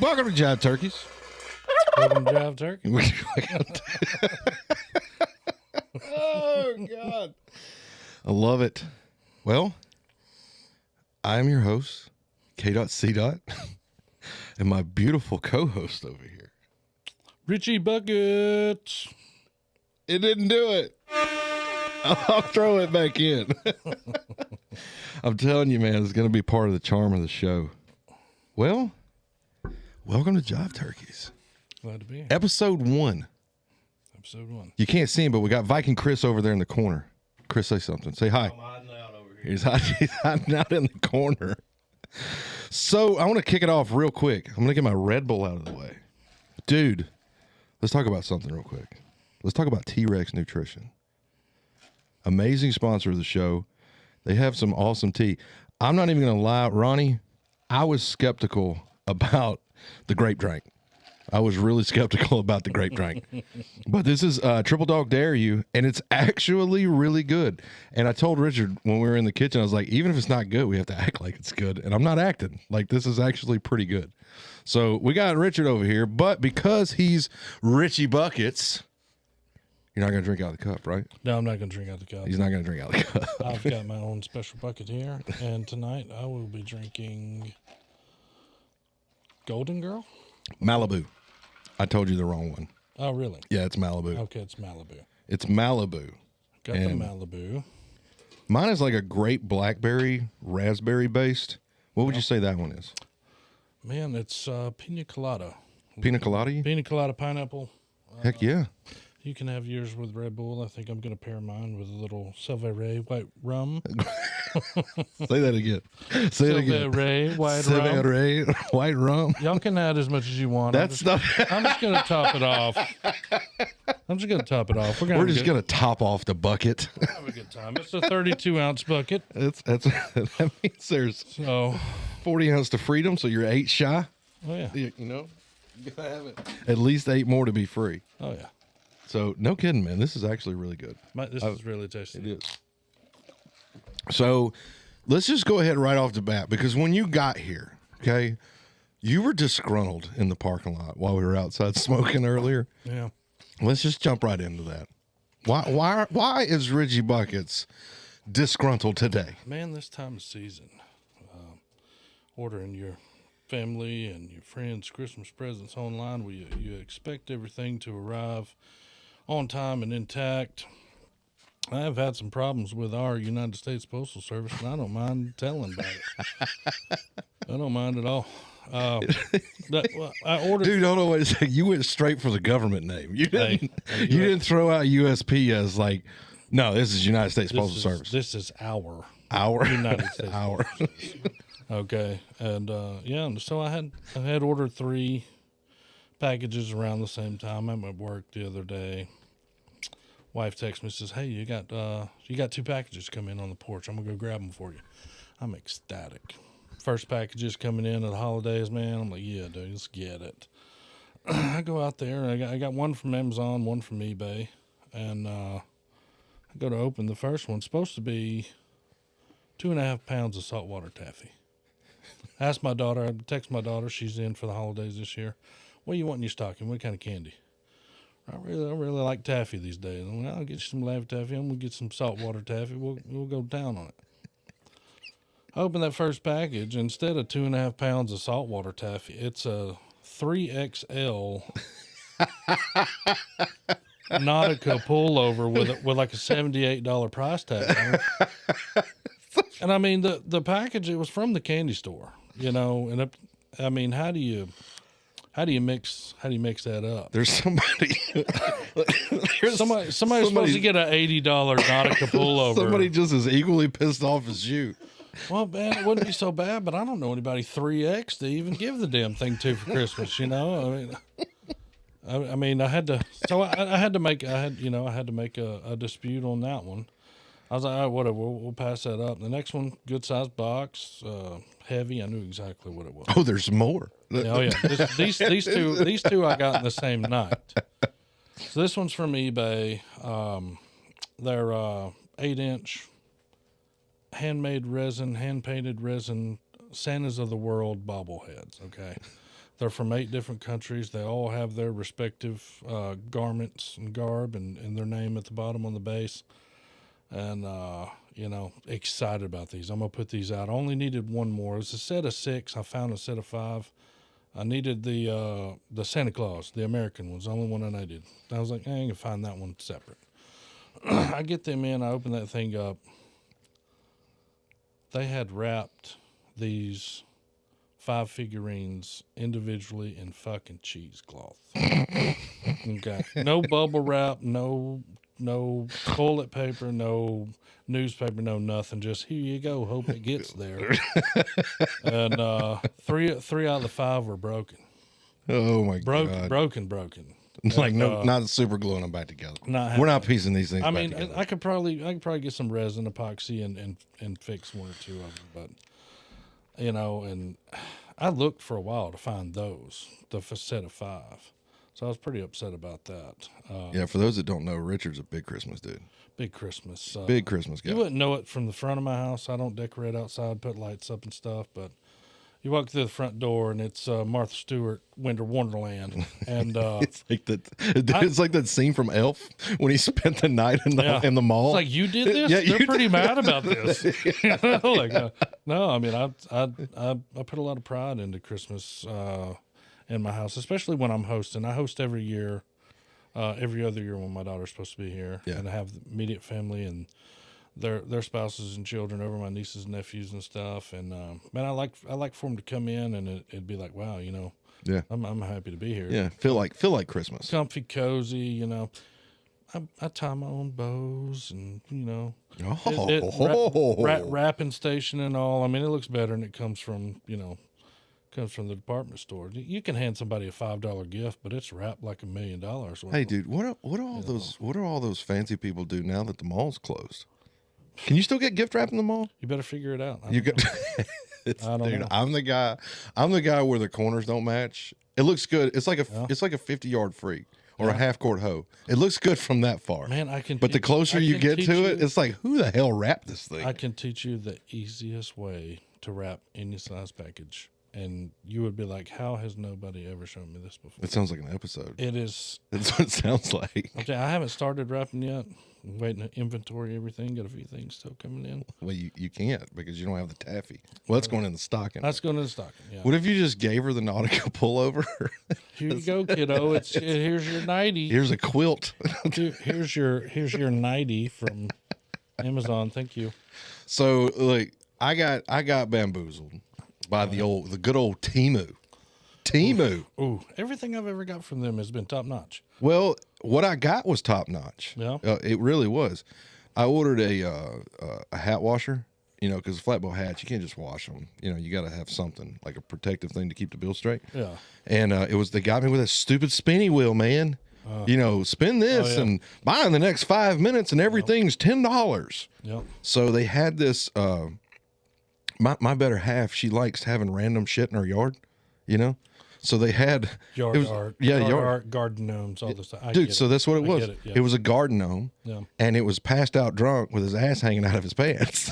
Welcome to Jive Turkeys. Welcome to Jive Turkey. Oh, God. I love it. Well, I am your host, K.C. and my beautiful co-host over here. Richie Bucket. It didn't do it. I'll throw it back in. I'm telling you, man, it's going to be part of the charm of the show. Well, welcome to Jive Turkeys. Glad to be here. Episode 1. Episode 1. You can't see him, but we got Viking Chris over there in the corner. Chris, say something. Say hi. I'm hiding out over here. He's hiding out in the corner. So I want to kick it off real quick. I'm going to get my Red Bull out of the way. Dude, let's talk about something real quick. Let's talk about T-Rex Nutrition. Amazing sponsor of the show. They have some awesome tea. I'm not even going to lie, Ronnie, I was skeptical about the grape drink. I was really skeptical about the grape drink. But this is Triple Dog Dare You, and it's actually really good. And I told Richard when we were in the kitchen, I was like, even if it's not good, we have to act like it's good. And I'm not acting. Like, this is actually pretty good. So we got Richard over here, but because he's Richie Buckets, you're not going to drink out of the cup, right? No, I'm not going to drink out the cup. He's not going to drink out of the cup. I've got my own special bucket here, and tonight I will be drinking Golden Girl. Malibu. I told you the wrong one. Oh, really? Yeah, it's Malibu. Okay, it's Malibu. It's Malibu. Got And the Malibu. Mine is like a grape blackberry, raspberry based. What would you say that one is? Man, it's pina colada. Pina colada? Pina colada pineapple. Heck yeah. You can have yours with Red Bull. I think I'm going to pair mine with a little Silveray white rum. Say that again. Say it again. Silveray white rum. Silveray white rum. Y'all can add as much as you want. That's not. I'm just going to top it off. We're just gonna top off the bucket. Have a good time. It's a 32-ounce bucket. That means there's So, 40 ounces to freedom, so you're 8 shy. oh, yeah. You know, you gotta have it. At least 8 more to be free. Oh, yeah. So no kidding, man. This is actually really good. This is really tasty. It is. So let's just go ahead right off the bat, because when you got here, okay, you were disgruntled in the parking lot while we were outside smoking earlier. Yeah. Let's just jump right into that. Why is Richie Buckets disgruntled today? Man, this time of season, ordering your family and your friends Christmas presents online, where you expect everything to arrive on time and intact. I have had some problems with our United States Postal Service, and I don't mind telling about it. I don't mind at all. I ordered. Dude, hold on, wait a second. You went straight for the government name. You didn't throw out USPS like, no, this is United States Postal Service. This is our United States Our. Postal Service. Okay, and so I had ordered 3 packages around the same time. I'm at work the other day. Wife texts me, says, "Hey, you got 2 packages come in on the porch. I'm gonna go grab them for you." I'm ecstatic. First packages coming in at the holidays, man. I'm like, yeah, dude, let's get it. I go out there. I got one from Amazon, one from eBay, and I go to open the first one. It's supposed to be 2.5 pounds of saltwater taffy. Ask my daughter. I text my daughter. She's in for the holidays this year. What do you want in your stocking? What kind of candy? I really like taffy these days. Well, I'll get you some Lav taffy. I'm gonna get some saltwater taffy. We'll go down on it. I open that first package. Instead of 2.5 pounds of saltwater taffy, it's a 3XL Nautica pullover with like a $78 price tag on it. And I mean the package, it was from the candy store, you know. And I mean, how do you mix that up? There's somebody. Somebody's supposed to get an $80 Nautica pullover. Somebody just as equally pissed off as you. Well, man, it wouldn't be so bad, but I don't know anybody 3X to even give the damn thing to for Christmas. You know, I mean, I had to make a dispute on that one. I was like, all right, whatever, we'll pass that up. The next one, good sized box, heavy. I knew exactly what it was. Oh, there's more. Oh yeah, these two I got in the same night. So this one's from eBay. They're 8-inch hand-painted resin Santas of the World bobbleheads. Okay, They're from 8 different countries. They all have their respective garments and garb and their name at the bottom on the base. And, excited about these. I'm going to put these out. I only needed one more. It's a set of 6. I found a set of 5. I needed the Santa Claus, the American one's the only one I needed. I was like, I ain't going to find that one separate. I get them in. I open that thing up. They had wrapped these 5 figurines individually in fucking cheesecloth. Okay. No bubble wrap, no toilet paper, no newspaper, no nothing. Just here you go. Hope it gets there. And 3 out of the 5 were broken. Oh my god! Broken. Like And, not super gluing them back together. Not We're not piecing these things. I back mean, together. I could probably get some resin epoxy and fix 1 or 2 of them, but and I looked for a while to find those, the set of 5. So I was pretty upset about that. Yeah, for those that don't know, Richard's a big Christmas dude. Big Christmas. Big Christmas guy. You wouldn't know it from the front of my house. I don't decorate outside, put lights up and stuff, but you walk through the front door and it's Martha Stewart Winter Wonderland, and it's like that. It's like that scene from Elf when he spent the night in the mall. It's like, you did this. Yeah, They're pretty mad about this. No, I mean, I put a lot of pride into Christmas in my house, especially when I'm hosting. I host every year, every other year when my daughter's supposed to be here, and I have the immediate family and their spouses and children over, my nieces and nephews and stuff. And man, I like for them to come in and it'd be like, wow, yeah, I'm happy to be here. Yeah, feel like Christmas. Comfy, cozy, I tie my own bows and, wrapping station and all. I mean, it looks better and it comes from the department store. You can hand somebody a $5 gift, but it's wrapped like $1 million. Hey, dude, what do all those fancy people do now that the mall's closed? Can you still get gift wrap in the mall? You better figure it out. You got. I don't know. I'm the guy where the corners don't match. It looks good. It's like a 50-yard freak or a half-court hoe. It looks good from that far. Man, But the closer you get to it, it's like, who the hell wrapped this thing? I can teach you the easiest way to wrap any size package. And you would be like, how has nobody ever shown me this before? It sounds like an episode. It is. That's what it sounds like. Okay, I haven't started wrapping yet. I'm waiting to inventory everything. Got a few things still coming in. Well, you can't because you don't have the taffy. Well, that's going in the stocking. That's going in the stocking, yeah. What if you just gave her the nautical pullover? Here you go, kiddo. Here's your nightie. Here's a quilt. Here's your nightie from Amazon. Thank you. So, like, I got bamboozled by the good old Temu. Ooh, everything I've ever got from them has been top notch. Well, what I got was top notch. Yeah, it really was. I ordered a hat washer. Because flatbow hats, you can't just wash them. You got to have something like a protective thing to keep the bill straight. Yeah. And they got me with a stupid spinny wheel, man. Spin this and buy in the next 5 minutes and everything's $10. Yep. So they had this. My better half, she likes having random shit in her yard. So they had yard art, garden gnomes, all this stuff. Dude, so that's what it was. It was a garden gnome, and it was passed out drunk with his ass hanging out of his pants,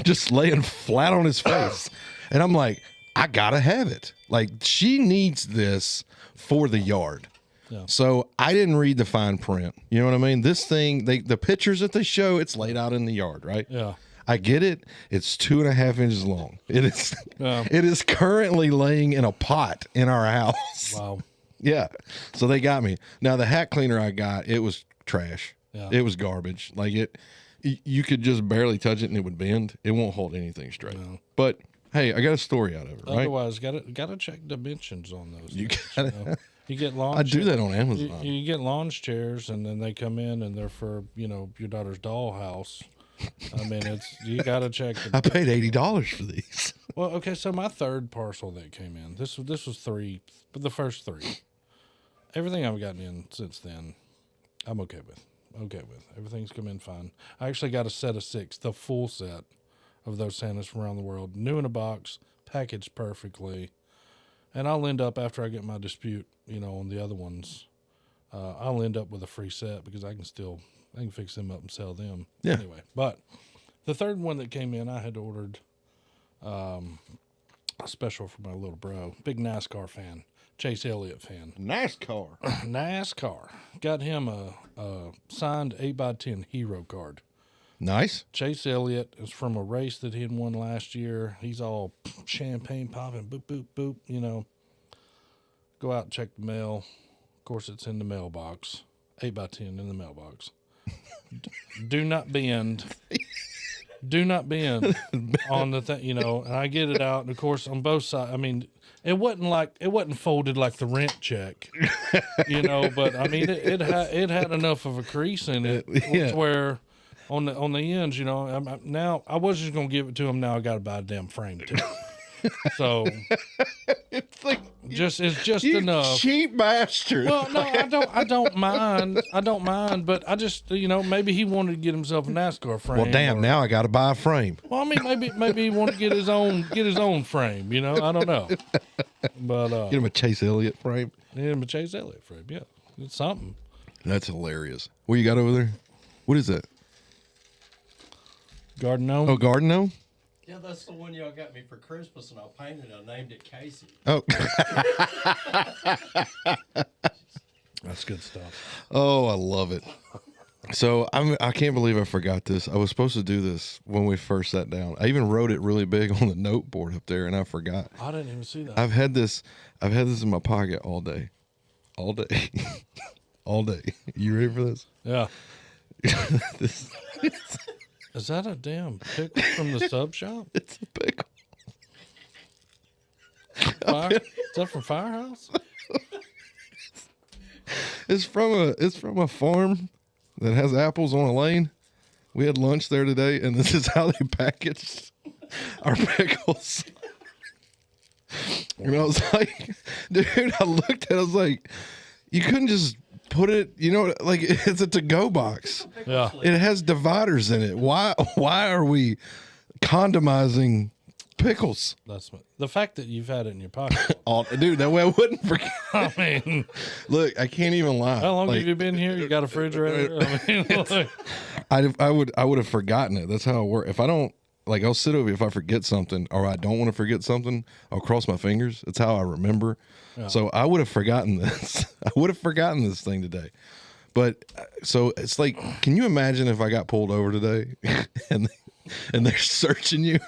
just laying flat on his face. And I'm like, I gotta have it. Like, she needs this for the yard. Yeah. So I didn't read the fine print. You know what I mean? This thing, the pictures that they show, it's laid out in the yard, right? Yeah. I get it. It's 2.5 inches long. It is. It is currently laying in a pot in our house. Wow. Yeah. So they got me. Now the hat cleaner I got, it was trash. Yeah. It was garbage. Like you could just barely touch it and it would bend. It won't hold anything straight. No. But hey, I got a story out of it. Otherwise, gotta check dimensions on those. You gotta. You get lawn. I do that on Amazon. You get launch chairs, and then they come in and they're for your daughter's dollhouse. I mean, you got to check. I paid $80 for these. Well, okay, so my third parcel that came in, this was 3, but the first 3, everything I've gotten in since then, I'm okay with. Everything's come in fine. I actually got a set of 6, the full set of those Santas from around the world, new in a box, packaged perfectly, and I'll end up after I get my dispute, on the other ones, I'll end up with a free set because I can fix them up and sell them. Yeah. Anyway, but the third one that came in, I had ordered special for my little bro. Big NASCAR fan. Chase Elliott fan. NASCAR. NASCAR. Got him a signed 8x10 hero card. Nice. Chase Elliott is from a race that he had won last year. He's all champagne popping, boop, boop, boop, you know. Go out and check the mail. Of course, it's in the mailbox. 8x10 in the mailbox. Do not bend. Do not bend on the thing, you know. And I get it out, and of course, on both sides. I mean, it wasn't folded like the rent check, you know. But I mean, it had enough of a crease in it where on the ends, you know. Now I was just gonna give it to him. Now I got to buy a damn frame too. So It's like it's just you enough. cheap bastard. Well, no, I don't mind. I don't mind, but I just, you know, maybe he wanted to get himself a NASCAR frame. Well, damn! Now I got to buy a frame. Well, I mean, maybe he wanted to get his own frame. You know, I don't know. But Get him a Chase Elliott frame. yeah, a Chase Elliott frame. Yeah, it's something. That's hilarious. What you got over there? What is that? Garden gnome. Oh, garden gnome. Yeah, that's the one y'all got me for Christmas, and I painted it. I named it Casey. Oh. That's good stuff. Oh, I love it. So I can't believe I forgot this. I was supposed to do this when we first sat down. I even wrote it really big on the note board up there, and I forgot. I didn't even see that. I've had this in my pocket all day, all day. You ready for this? Yeah. This, Is that a damn pickle from the sub shop? it's a pickle. Is that from Firehouse? It's from a farm that has apples on a lane. We had lunch there today, and this is how they packaged our pickles. And I was like, dude, I looked at it, I was like, you couldn't just put it, you know, like it's a to-go box. Yeah. It has dividers in it. Why are we condomizing pickles? That's the fact that you've had it in your pocket. Dude, that way I wouldn't forget. I mean, Look, I can't even lie. how long Like, have you been here? You got a refrigerator? I mean, like, I would have forgotten it. That's how it works. If I don't, like, I'll sit over. If I forget something or I don't want to forget something, I'll cross my fingers. That's how I remember. Yeah. So I would have forgotten this. I would have forgotten this thing today. But so it's like, can you imagine if I got pulled over today and they're searching you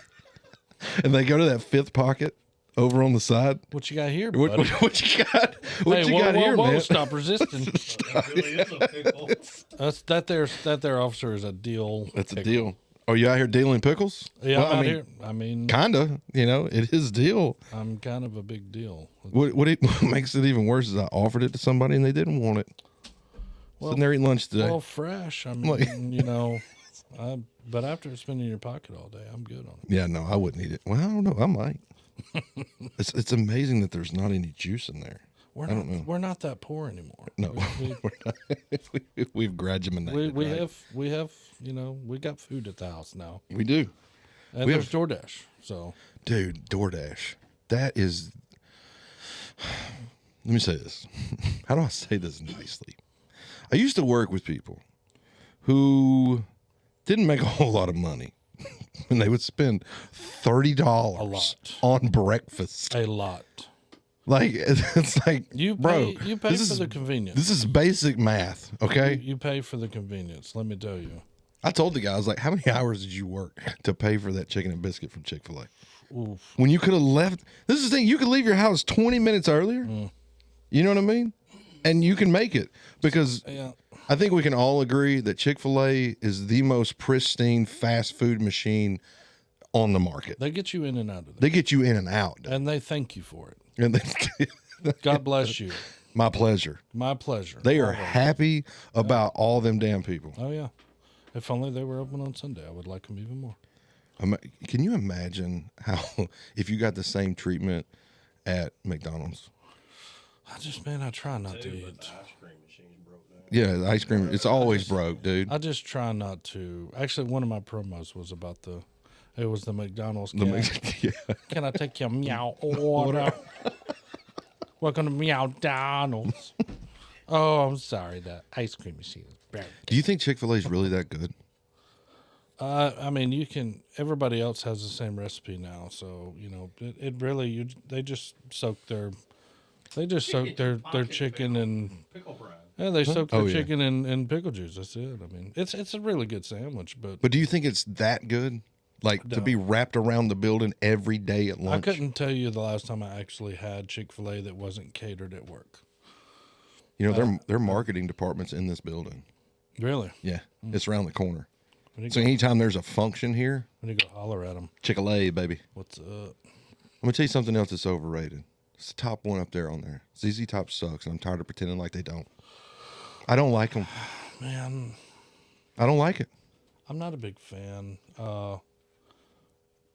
and they go to that fifth pocket over on the side? what you got here, buddy? What you got? What Hey, you got here, man? Stop resisting. It really is a pickle. that there officer is a deal. That's a deal. Are you out here dealing pickles? Yeah, Well, I'm out here. I mean, Kinda. You know, it is a deal. I'm kind of a big deal. What makes it even worse is I offered it to somebody and they didn't want it. Well, Sitting there eating lunch today. well, fresh. I mean, you know, but after it's been in your pocket all day, I'm good on it. Yeah, no, I wouldn't eat it. Well, I don't know. I might. It's amazing that there's not any juice in there. I don't know. We're not that poor anymore. No, we're not. We've graduated. We have, you know, we got food at the house now, We do. and We there's have- DoorDash. So Dude, DoorDash. That is. Let me say this. How do I say this nicely? I used to work with people who didn't make a whole lot of money. And they would spend $30 lot. on breakfast. a lot. Like, it's like, You bro, pay. You pay this for is- the convenience. This is basic math, okay? You pay for the convenience. Let me tell you. I told the guy, I was like, how many hours did you work to pay for that chicken and biscuit from Chick-fil-A? Oof. When you could have left, this is the thing, you could leave your house 20 minutes earlier. You know what I mean? And you can make it because Yeah. I think we can all agree that Chick-fil-A is the most pristine fast food machine on the market. They get you in and out of there, They get you in and out. and they thank you for it. And they, God bless you. my pleasure. My pleasure. They are Always. happy about all them damn people. Oh yeah. If only they were open on Sunday, I would like them even more. Can you imagine how if you got the same treatment at McDonald's? I try not to But eat. the ice cream machine's broke down. Yeah, the ice cream. It's always broke, dude. I just try not to. Actually, one of my promos was about it was the McDonald's. The cat. yeah. Can I take your meow order? Welcome to Meow Donald's. Oh, I'm sorry. The ice cream machine is broke. Do you think Chick-fil-A is really that good? I mean, you can. Everybody else has the same recipe now, so it really. They just soak their. They just soak their chicken and Pickle brine. yeah, they soak their Oh, yeah. chicken in pickle juice. That's it. I mean, it's a really good sandwich, but But do you think it's that good? Like to be wrapped around the building every day at lunch? I couldn't tell you the last time I actually had Chick-fil-A that wasn't catered at work. You know, their marketing department's in this building. Really? Yeah, it's around the corner. When you So anytime there's a function here, When you go holler at them, Chick-fil-A, baby. what's up? I'm gonna tell you something else that's overrated. It's the top one up there on there. ZZ Top sucks, and I'm tired of pretending like they don't. I don't like them. Man, I don't like it. I'm not a big fan.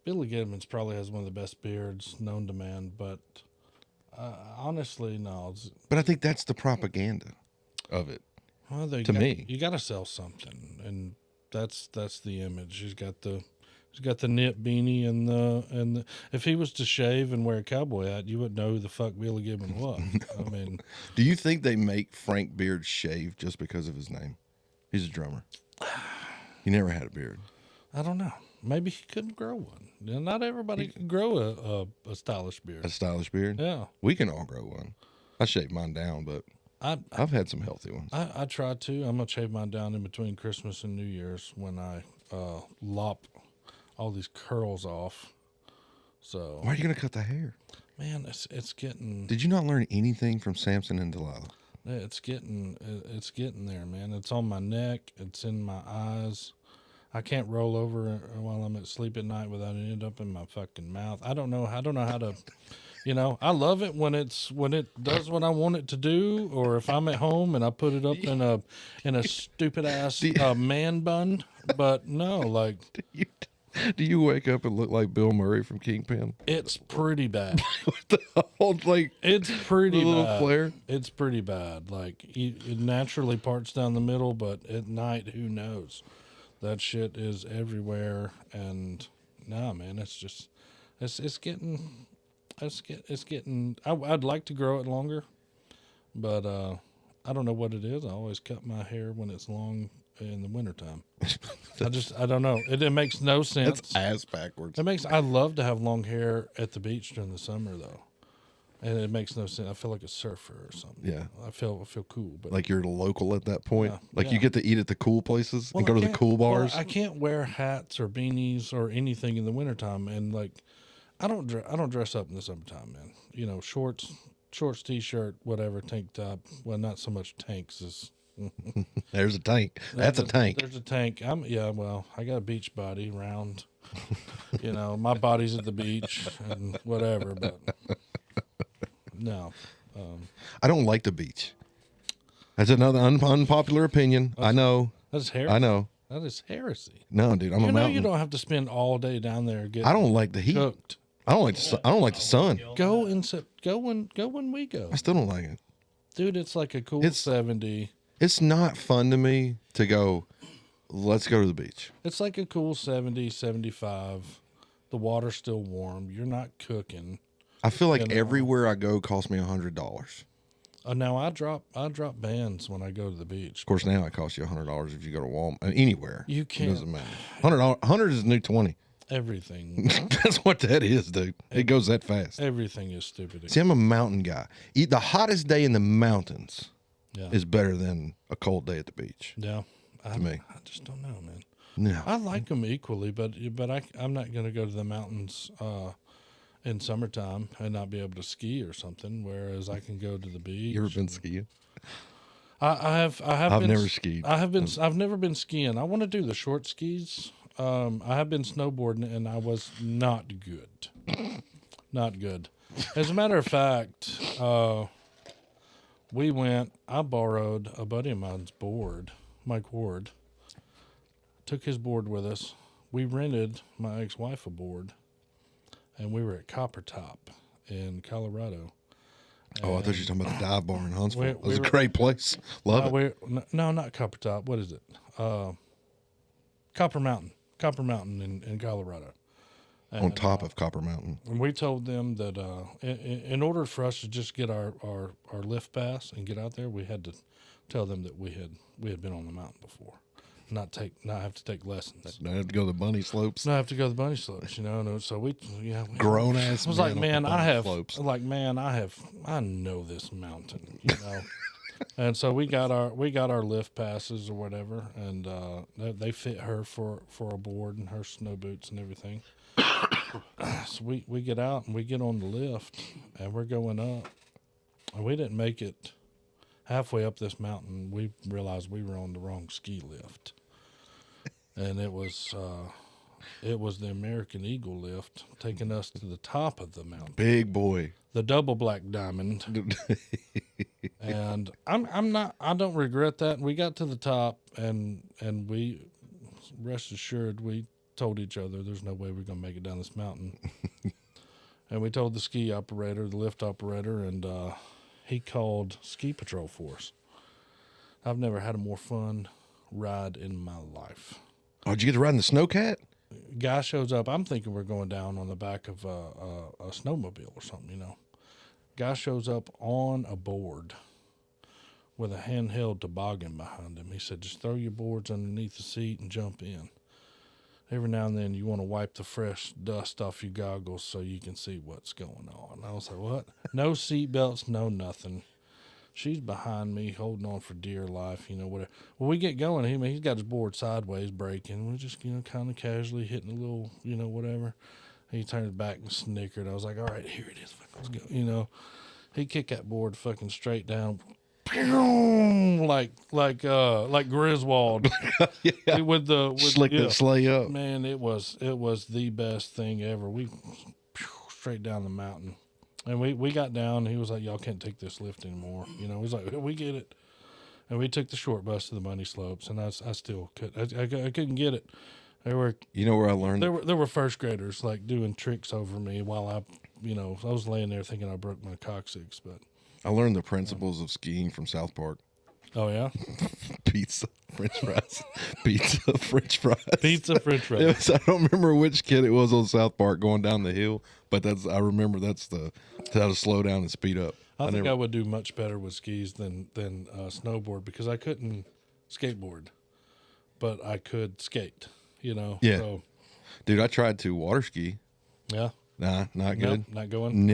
Billy Gibbons probably has one of the best beards known to man, but honestly, no. But I think that's the propaganda of it. Well, me. you got to sell something, and that's the image. He's got the knit beanie and the. If he was to shave and wear a cowboy hat, you wouldn't know who the fuck Billy Gibbons was. I mean, Do you think they make Frank Beard shave just because of his name? He's a drummer. He never had a beard. I don't know. Maybe he couldn't grow one. Not everybody can grow a stylish beard. A stylish beard? Yeah, We can all grow one. I shaved mine down, but I've had some healthy ones. I try to. I'm gonna shave mine down in between Christmas and New Year's when I lop all these curls off. So Why are you gonna cut the hair? man, it's getting Did you not learn anything from Samson and Delilah? it's getting there, man. It's on my neck. It's in my eyes. I can't roll over while I'm asleep at night without it end up in my fucking mouth. I don't know how to. I love it when it does what I want it to do, or if I'm at home and I put it up in a stupid ass man bun. But no, like Do you wake up and look like Bill Murray from Kingpin? it's pretty bad. With the whole It's pretty the little bad. flare? It's pretty bad. Like it naturally parts down the middle, but at night, who knows? That shit is everywhere, and nah, man, it's just it's getting. I'd like to grow it longer, but I don't know what it is. I always cut my hair when it's long in the wintertime. I don't know. It makes no sense. That's ass backwards. I love to have long hair at the beach during the summer though, and it makes no sense. I feel like a surfer or something. Yeah. I feel cool, but Like you're local at that point. Yeah, Like yeah. you get to eat at the cool places and Well, go to I the cool can't- bars. well, I can't wear hats or beanies or anything in the wintertime, and like I don't dress up in the summertime, man. Shorts, t-shirt, whatever, tank top. Well, not so much tanks as There's a tank. That's a tank. There's a tank. Well, I got a beach body, round. My body's at the beach and whatever, but no. I don't like the beach. That's another unpopular opinion. I know. That's heresy. I know. That is heresy. No, dude, I'm a You mountain. don't have to spend all day down there getting I don't like the heat. cooked. I don't like the sun. Go when we go. I still don't like it. Dude, it's like a cool 70. It's not fun to me to go, let's go to the beach. It's like a cool 70, 75. The water's still warm. You're not cooking. I feel like You know. everywhere I go costs me $100. Now I drop bands when I go to the beach. Of course, now it costs you $100 if you go to Walmart. Anywhere. You It can't. doesn't matter. $100 is the new 20. Everything. That's what that is, dude. It goes that fast. Everything is stupid. See, I'm a mountain guy. The hottest day in the mountains Yeah. is better than a cold day at the beach. Yeah. To me. I just don't know, man. No. I like them equally, but I'm not going to go to the mountains in summertime and not be able to ski or something. Whereas I can go to the beach. You ever been skiing? I have. I've never skied. I've never been skiing. I want to do the short skis. I have been snowboarding, and I was not good. Not good. As a matter of fact, we went. I borrowed a buddy of mine's board, Mike Ward. Took his board with us. We rented my ex-wife a board, and we were at Copper Top in Colorado. Oh, I thought you were talking about the dive bar in Huntsville. It was a we were- great place. Love it. No, not Copper Top. What is it? Copper Mountain. Copper Mountain in Colorado. On top of Copper Mountain. And we told them that in order for us to just get our lift pass and get out there, we had to tell them that we had been on the mountain before. not have to take lessons. I have to go to the bunny slopes. Not have to go to the bunny slopes, you know. And so we Grown ass. I was like, man, slopes. I know this mountain, you know. And so we got our lift passes or whatever, and they fit her for a board and her snow boots and everything. So we get out and we get on the lift and we're going up, and we didn't make it halfway up this mountain. We realized we were on the wrong ski lift, and it was the American Eagle lift taking us to the top of the mountain. Big boy. The double black diamond. And I don't regret that. We got to the top and we, rest assured, we told each other there's no way we're going to make it down this mountain. And we told the ski operator, the lift operator, and he called ski patrol for us. I've never had a more fun ride in my life. Oh, did you get to ride in the snowcat? Guy shows up. I'm thinking we're going down on the back of a snowmobile or something, you know. Guy shows up on a board with a handheld toboggan behind him. He said, just throw your boards underneath the seat and jump in. Every now and then you want to wipe the fresh dust off your goggles so you can see what's going on. I was like, what? No seat belts, no nothing. She's behind me, holding on for dear life, you know, whatever. Well, we get going. He's got his board sideways braking. We're just, you know, kind of casually hitting a little, you know, whatever. He turned back and snickered. I was like, all right, here it is. Let's go. You know, he kicked that board fucking straight down. Like Griswold. Yeah. With Slick that sleigh up. Man, it was the best thing ever. We straight down the mountain. And we got down, and he was like, y'all can't take this lift anymore. You know, he's like, we get it. And we took the short bus to the bunny slopes, and I still I couldn't get it. You know where I learned? There were first graders, like, doing tricks over me while I was laying there thinking I broke my coccyx. But I learned the principles of skiing from South Park. oh, yeah? Pizza, French fries. Pizza, French fries. Pizza, French fries. I don't remember which kid it was on South Park going down the hill, but I remember that's how to slow down and speed up. I think I would do much better with skis than snowboard because I couldn't skateboard, but I could skate, you know? Yeah. So, dude, I tried to water ski. yeah. Nah, not good. Nope, not going.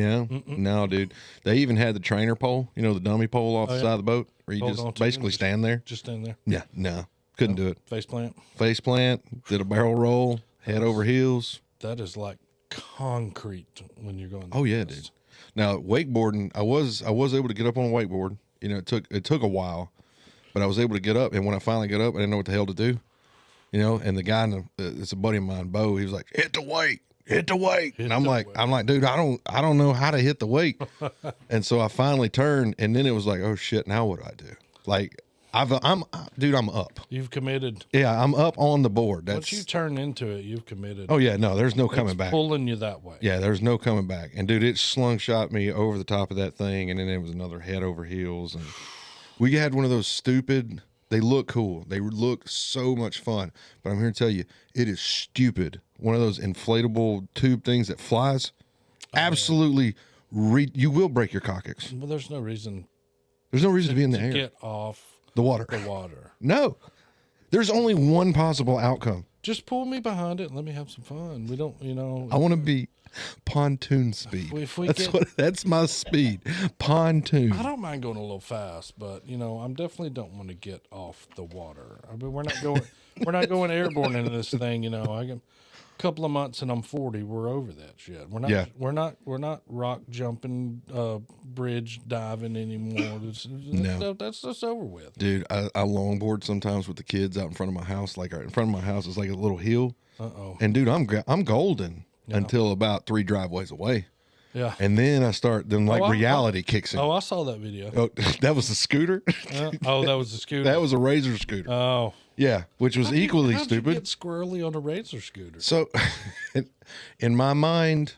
No, dude. They even had the trainer pole, you know, the dummy pole off the side of the boat where you Hold on just to it, basically stand there. Just stand there. Yeah, no, couldn't do it. Face plant. Face plant, did a barrel roll, head over heels. That is like concrete when you're going. Oh yeah, dude. Now wakeboarding, I was able to get up on a wakeboard. You know, it took a while, but I was able to get up. And when I finally got up, I didn't know what the hell to do. You know, and the guy, it's a buddy of mine, Bo. He was like, "Hit the weight, hit the weight." And I'm like, dude, I don't know how to hit the weight. And so I finally turned, and then it was like, oh shit, now what do I do? Like, I'm up. You've committed. Yeah, I'm up on the board. Once you turn into it, you've committed. Oh yeah, no, there's no coming back. Pulling you that way. Yeah, there's no coming back. And dude, it slung shot me over the top of that thing, and then it was another head over heels. And we had one of those stupid. They look cool. They look so much fun. But I'm here to tell you, it is stupid. One of those inflatable tube things that flies. Absolutely, you will break your coccyx. Well, there's no reason. There's no reason to be in the air. Get off the water. No. There's only one possible outcome. Just pull me behind it and let me have some fun. We don't, you know. I want to be pontoon speed. That's my speed. Pontoon. I don't mind going a little fast, but you know, I definitely don't want to get off the water. I mean, we're not going airborne into this thing. You know, I get a couple of months and I'm 40. We're over that shit. We're not rock jumping, bridge diving anymore. That's just over with. Dude, I longboard sometimes with the kids out in front of my house. Like in front of my house is like a little hill. And dude, I'm golden. Yeah. Until about 3 driveways away. Yeah. And then reality kicks in. Oh, I saw that video. Oh, that was a scooter? That was a scooter. That was a Razor scooter. Oh. Yeah, which was equally stupid. How'd you get squirrely on a Razor scooter? So, in my mind,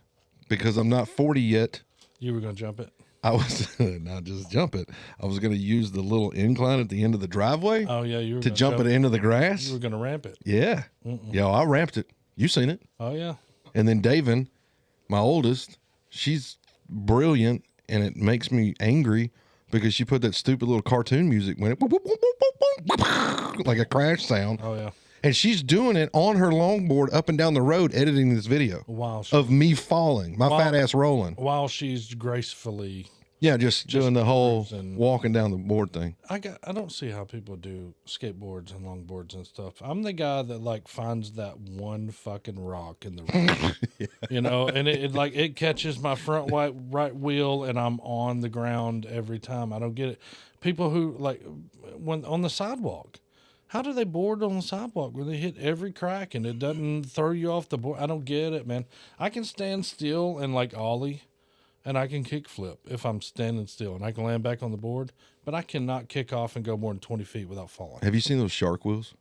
because I'm not 40 yet. You were going to jump it? I was not just jump it. I was going to use the little incline at the end of the driveway. Oh, yeah. You were to jump it into the grass. You were going to ramp it. Yeah. Yeah, I ramped it. You seen it. Oh, yeah. And then Davin, my oldest, she's brilliant, and it makes me angry. because she put that stupid little cartoon music when it like a crash sound. Oh yeah. And she's doing it on her longboard up and down the road, editing this video of me falling, my fat ass rolling. While she's gracefully. Yeah, just doing the whole and walking down the board thing. I don't see how people do skateboards and longboards and stuff. I'm the guy that like finds that one fucking rock in the road, you know, and it catches my front right wheel and I'm on the ground every time. I don't get it. People who like when on the sidewalk, how do they board on the sidewalk where they hit every crack and it doesn't throw you off the board? I don't get it, man. I can stand still and like ollie. And I can kick flip if I'm standing still, and I can land back on the board, but I cannot kick off and go more than 20 feet without falling. Have you seen those shark wheels?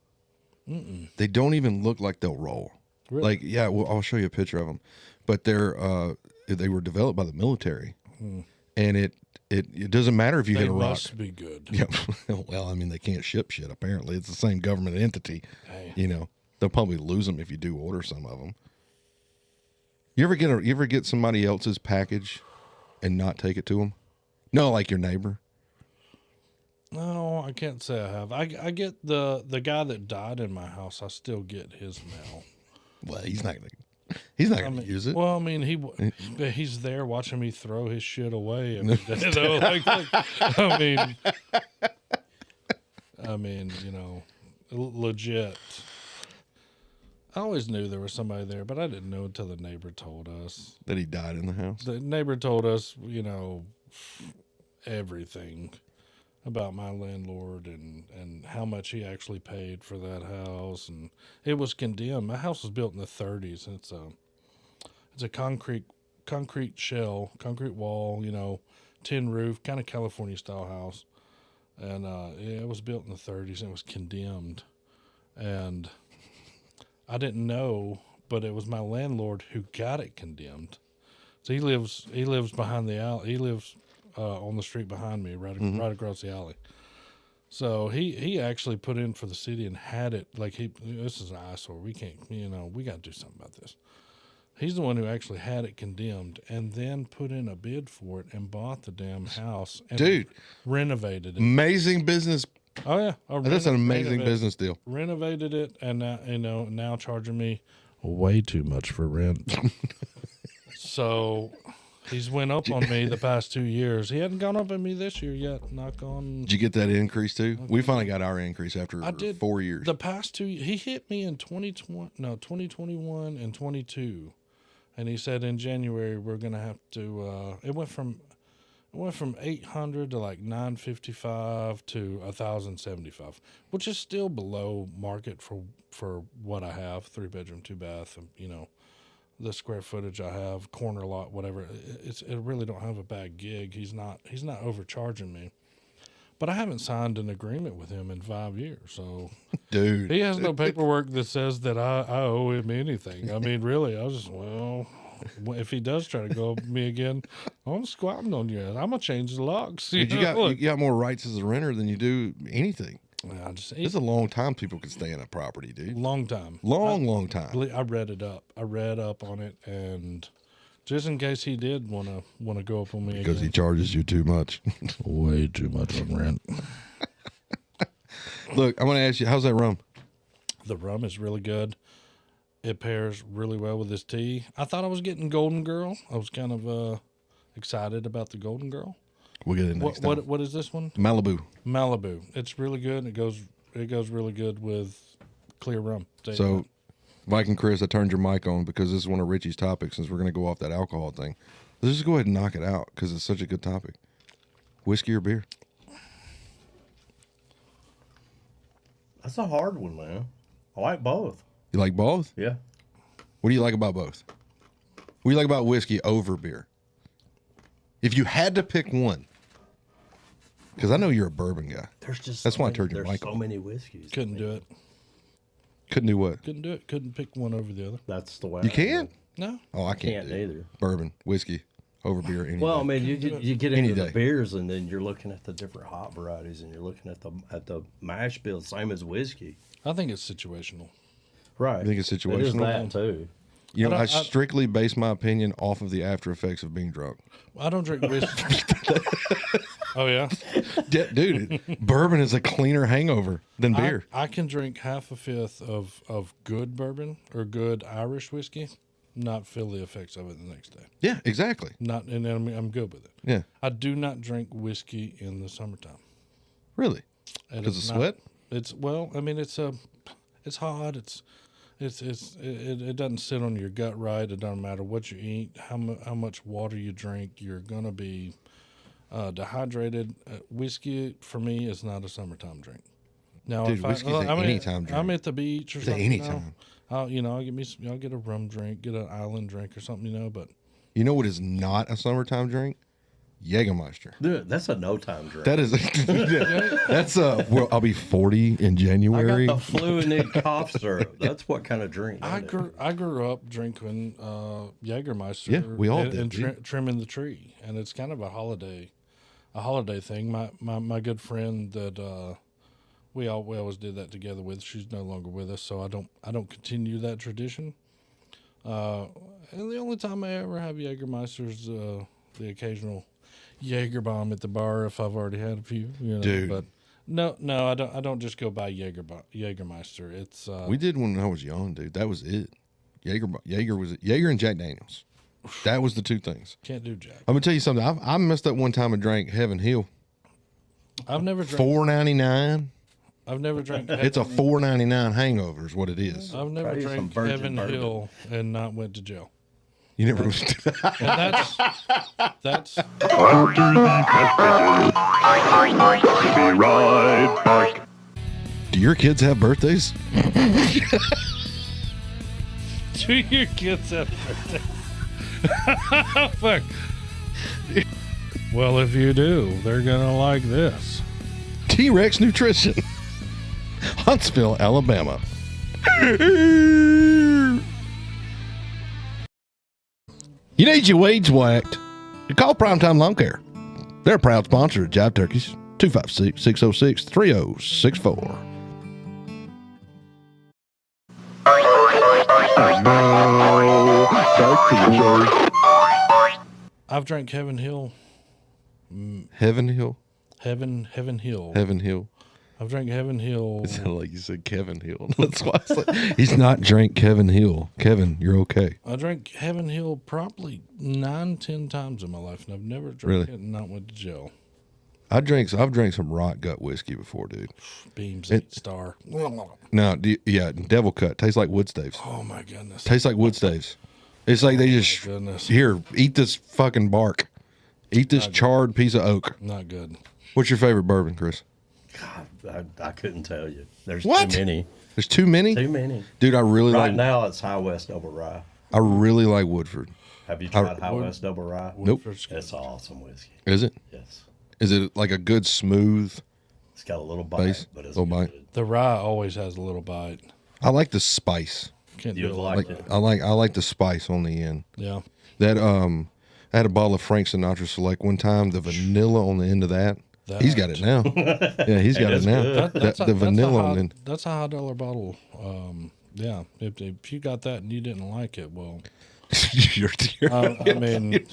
Mm-mm. They don't even look like they'll roll. Really? Like, yeah, well, I'll show you a picture of them. But they were developed by the military, and it doesn't matter if you hit a rock. They must be good. Yeah. Well, I mean, they can't ship shit. Apparently, it's the same government entity. Hey. You know, they'll probably lose them if you do order some of them. You ever get somebody else's package and not take it to them? No, like your neighbor. No, I can't say I have. I get the guy that died in my house. I still get his mail. Well, he's not gonna use it. Well, I mean, he's there watching me throw his shit away every day. Though. I mean, you know, legit. I always knew there was somebody there, but I didn't know until the neighbor told us. That he died in the house? The neighbor told us, you know, everything about my landlord and how much he actually paid for that house. And it was condemned. My house was built in the 30s. And it's a concrete shell, concrete wall, you know, tin roof, kind of California style house. And it was built in the 30s and it was condemned. And I didn't know, but it was my landlord who got it condemned. So he lives behind the alley. He lives on the street behind me, right across the alley. So he actually put in for the city and had it like this is an eyesore. We can't, you know, we got to do something about this. He's the one who actually had it condemned and then put in a bid for it and bought the damn house and renovated it. Amazing business. Oh yeah, that's an amazing business deal. Renovated it, and now charging me way too much for rent. So he's went up on me the past 2 years. He hadn't gone up on me this year yet. Knock on. Did you get that increase too? Okay. We finally got our increase after 4 years. The past 2, he hit me in 2021 and 22, and he said in January we're gonna have to. It went from 800 to like 955 to 1,075, which is still below market for what I have. 3-bedroom, 2-bath, you know, the square footage I have, corner lot, whatever. It really don't have a bad gig. He's not overcharging me, but I haven't signed an agreement with him in 5 years. So, dude, he has no paperwork that says that I owe him anything. I mean, really, if he does try to go up me again, I'm squatting on you. I'm gonna change the locks. You got more rights as a renter than you do anything. It's a long time people can stay in a property, dude. Long time. Long time. I read it up. I read up on it, and just in case he did want to go up on me because again. He charges you too much, way too much on rent. Look, I'm gonna ask you, how's that rum? The rum is really good. It pairs really well with this tea. I thought I was getting Golden Girl. I was kind of excited about the Golden Girl. We'll get it next time. What is this one? Malibu. It's really good. It goes really good with clear rum. So, Viking Chris, I turned your mic on because this is one of Richie's topics. Since we're going to go off that alcohol thing, let's just go ahead and knock it out because it's such a good topic. Whiskey or beer? That's a hard one, man. I like both. You like both? Yeah. What do you like about both? What do you like about whiskey over beer? If you had to pick one, because I know you're a bourbon guy. That's why I turned your mic on. So many whiskeys. Couldn't do it. Couldn't do what? Couldn't do it. Couldn't pick one over the other. That's the way. You can't? No. Oh, I can't either. Bourbon, whiskey, over beer. Any well, day. I mean, you get into the beers, and then you're looking at the different hop varieties, and you're looking at the mash bill, same as whiskey. I think it's situational. Right. I think it's situational. It is that too. You know, I strictly base my opinion off of the after effects of being drunk. I don't drink whiskey. Oh yeah, Dude, bourbon is a cleaner hangover than beer. I can drink half a fifth of good bourbon or good Irish whiskey, not feel the effects of it the next day. Yeah, exactly. Not, and I'm good with it. Yeah, I do not drink whiskey in the summertime. really. And Because of it's not- sweat? It's well, I mean, it's hot. It doesn't sit on your gut right. It doesn't matter what you eat, how much water you drink. You're gonna be dehydrated. Whiskey for me is not a summertime drink. Now, Dude, if whiskey's an anytime drink. I'm at the beach or It's something. anytime. I'll get a rum drink, get an island drink or something, but You know what is not a summertime drink? Jägermeister. Dude, that's a no time drink. That is, that's well, I'll be 40 in I January. got the flu and need cough syrup. That's what kind of drink. I grew up drinking Jägermeister. Yeah, we all and, did, and dude. trimming the tree, and it's kind of a holiday thing. My good friend that we always did that together with. She's no longer with us, so I don't continue that tradition. And the only time I ever have Jägermeister is the occasional Jaeger bomb at the bar if I've already had a few. Dude. But no, I don't just go buy Jägermeister. It's We did when I was young, dude. That was it. Jaeger was it. Jaeger and Jack Daniels. That was the two things. can't do Jack. I'm gonna tell you something. I messed up one time and drank Heaven Hill. I've never drank. $4.99. I've never drank. It's a $4.99 hangover is what it is. I've never Try some drank virgin Heaven bourbon. Hill and not went to jail. You never. And that's Be right back. Do your kids have birthdays? do your kids have birthdays? Fuck. Well, if you do, they're gonna like this. T-Rex Nutrition. Huntsville, Alabama. You need your weeds whacked? You call Primetime Lawn Care. They're a proud sponsor of Jive Turkeys. 256-606-3064. And now, back to the show. I've drank Heaven Hill. Heaven Hill? Heaven Hill. Heaven Hill. I've drank Heaven Hill. It sounded like you said Kevin Hill. That's why I was like, he's not drank Kevin Hill. Kevin, you're okay. I drank Heaven Hill probably 9-10 times in my life, and I've never drank Really? it and not went to jail. I've drank some rot gut whiskey before, dude. Beams 8 star. No, yeah, Devil Cut. Tastes like wood staves. Oh my goodness. Tastes like wood staves. It's like they just, Goodness. here, eat this fucking bark. Eat this charred piece of oak. Not good. What's your favorite bourbon, Chris? I couldn't tell you. There's What? too many. There's too many? Too many. Dude, I really Right like now, it's High West Double Rye. I really like Woodford. Have you tried High West Double Rye? Nope. Woodford's good. It's awesome whiskey. Is it? Yes. Is it like a good smooth It's got a little bite, base? but it's Little bite. good. The rye always has a little bite. I like the spice. Can't You'd do it like like it. I like the spice on the end. Yeah. That I had a bottle of Frank Sinatra Select one time. The vanilla on the end of that. He's got it now. Yeah, he's got it is now. good. The vanilla on the end. That's a high dollar bottle. Yeah. If you got that and you didn't like it, well, You're- I mean,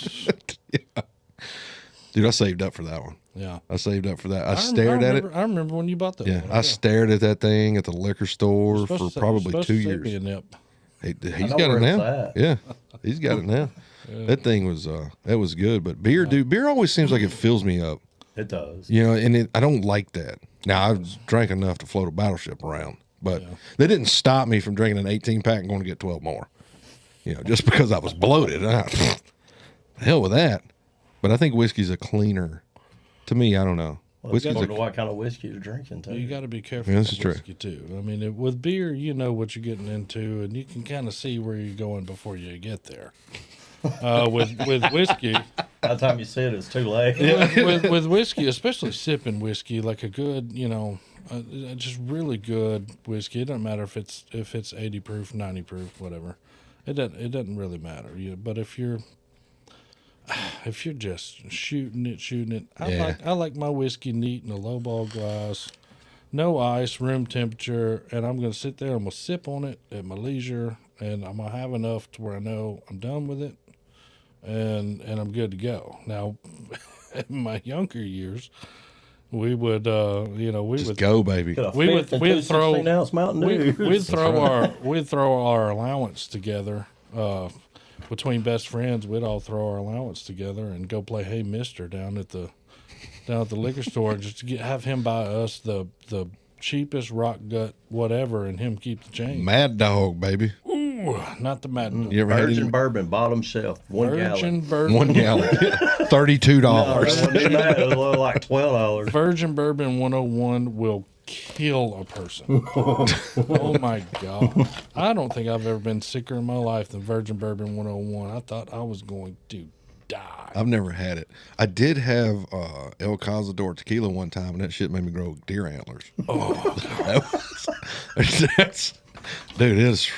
Dude, I saved up for that one. yeah. I saved up for that. I stared at it. I remember when you bought that. Yeah, one. I stared at that thing at the liquor store Supposed for to say- probably supposed 2 to save years. me a nip. He's know got it where it's now. at. Yeah, he's got it now. That thing was that was good, but beer always seems like it fills me up. It does. You know, and I don't like that. Now I've drank enough to float a battleship around, but they didn't stop me from drinking an 18-pack and going to get 12 more. You know, just because I was bloated. The hell with that. But I think whiskey's a cleaner. To me, I don't know. Well, Whiskey's according a, to what kind of whiskey you're drinking, too. You got to be careful Yeah, with this is true. whiskey too. I mean, with beer, you know what you're getting into, and you can kind of see where you're going before you get there. With whiskey, By the time you see it, it's too late. with whiskey, especially sipping whiskey, like a good, just really good whiskey. It doesn't matter if it's 80 proof, 90 proof, whatever. It doesn't really matter. But if you're just shooting it, I like my whiskey neat in a low ball glass, no ice, room temperature, and I'm gonna sit there. I'm gonna sip on it at my leisure, and I'm gonna have enough to where I know I'm done with it, and I'm good to go. Now, in my younger years, we would, we Just would go, baby. we'd throw 16 ounce Mountain Dew. we'd throw our allowance together. Between best friends, we'd all throw our allowance together and go play Hey Mister down at the liquor store, just to have him buy us the cheapest rock gut whatever, and him keep the change. Mad Dog, baby. Ooh, not the Mad Dog. You ever had Virgin any? bourbon, bottom shelf, 1 Virgin gallon. bourbon. 1 gallon, $32. No, it wasn't even that. It was like $12. Virgin Bourbon 101 will kill a person. Oh my God. I don't think I've ever been sicker in my life than Virgin Bourbon 101. I thought I was going to die. I've never had it. I did have El Cazador tequila one time, and that shit made me grow deer antlers. That's, dude, it's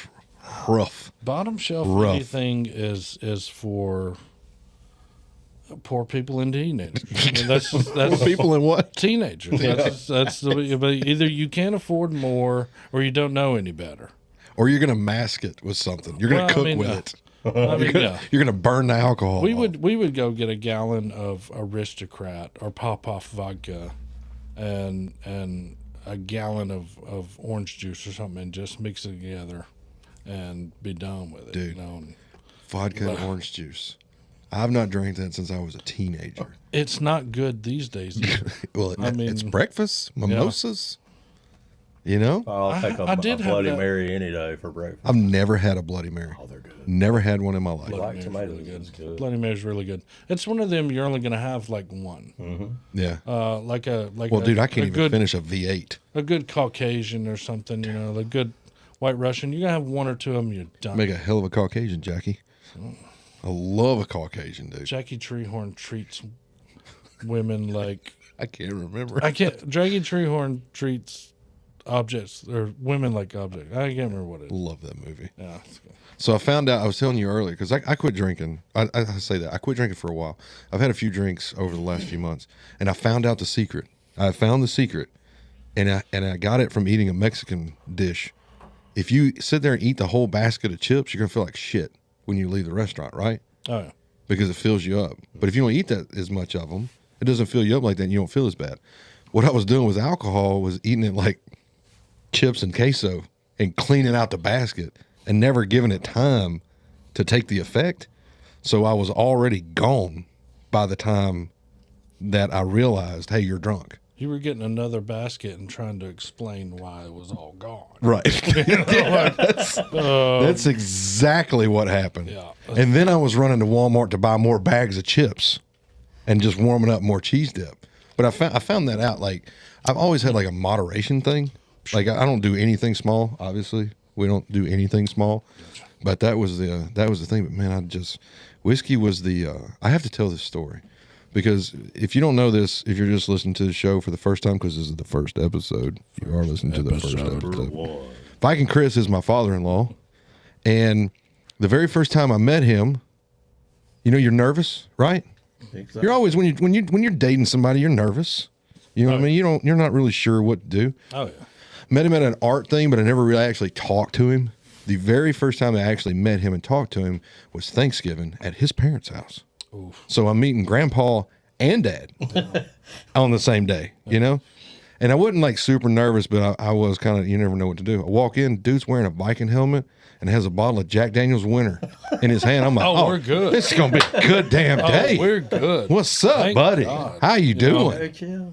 rough. Bottom shelf Rough. anything is for poor people and teenagers. I mean, that's People in what? teenagers. That's the, but either you can't afford more or you don't know any better. Or you're gonna mask it with something. You're gonna Well, I cook mean, with it. I mean, yeah. You're gonna burn the alcohol. We off. would go get a gallon of Aristocrat or Pop-Off vodka and a gallon of orange juice or something, and just mix it together and be done with it. Dude. You know? And Vodka and orange juice. I've not drank that since I was a teenager. it's not good these days either. Well, I mean- it's breakfast, mimosas. You know, I'll take I did a have Bloody that. Mary any day for breakfast. I've never had a Bloody Mary. Oh, they're good. Never had one in my life. Black Mary's tomatoes really is good. Bloody Mary's really good. It's one of them you're only going to have like one. Yeah. Like Well, dude, I can't even good, finish a V8. a good Caucasian or something, you know, the good White Russian. You're going to have one or two of them, you're done. Make a hell of a Caucasian, Jackie. I love a Caucasian, dude. Jackie Treehorn treats women like I can't remember. Jackie Treehorn treats objects or women like objects. I can't remember what it is. Love that movie. Yeah, it's good. So I found out, I was telling you earlier, because I quit drinking. I say that. I quit drinking for a while. I've had a few drinks over the last few months, and I found out the secret. I found the secret, and I got it from eating a Mexican dish. If you sit there and eat the whole basket of chips, you're going to feel like shit when you leave the restaurant, right? Oh yeah. Because it fills you up. But if you don't eat that as much of them, it doesn't fill you up like that, and you don't feel as bad. What I was doing with alcohol was eating it like chips and queso and cleaning out the basket and never giving it time to take the effect. So I was already gone by the time that I realized, hey, you're drunk. You were getting another basket and trying to explain why it was all gone. Right. That's exactly what happened. Yeah. And then I was running to Walmart to buy more bags of chips and just warming up more cheese dip. But I found that out. Like, I've always had like a moderation thing. Like, I don't do anything small. Obviously, we don't do anything small. But that was the thing. But man, whiskey was the. I have to tell this story because if you don't know this, if you're just listening to the show for the first time, because this is the first episode, you are listening to the first episode. Viking Chris is my father-in-law, and the very first time I met him, you know, you're nervous, right? Exactly. You're always when you're dating somebody, you're nervous. You know what I mean? You're not really sure what to do. Oh yeah. Met him at an art thing, but I never really actually talked to him. The very first time I actually met him and talked to him was Thanksgiving at his parents' house. Oof. So I'm meeting Grandpa and Dad on the same day, you know? And I wasn't like super nervous, but I was kind of, you never know what to do. I walk in, dude's wearing a Viking helmet and has a bottle of Jack Daniel's Winter in his hand. I'm like, Oh, we're good. This is going to be a good damn day. Oh, we're good. What's up, Thank buddy? God. How you doing? Heck yeah.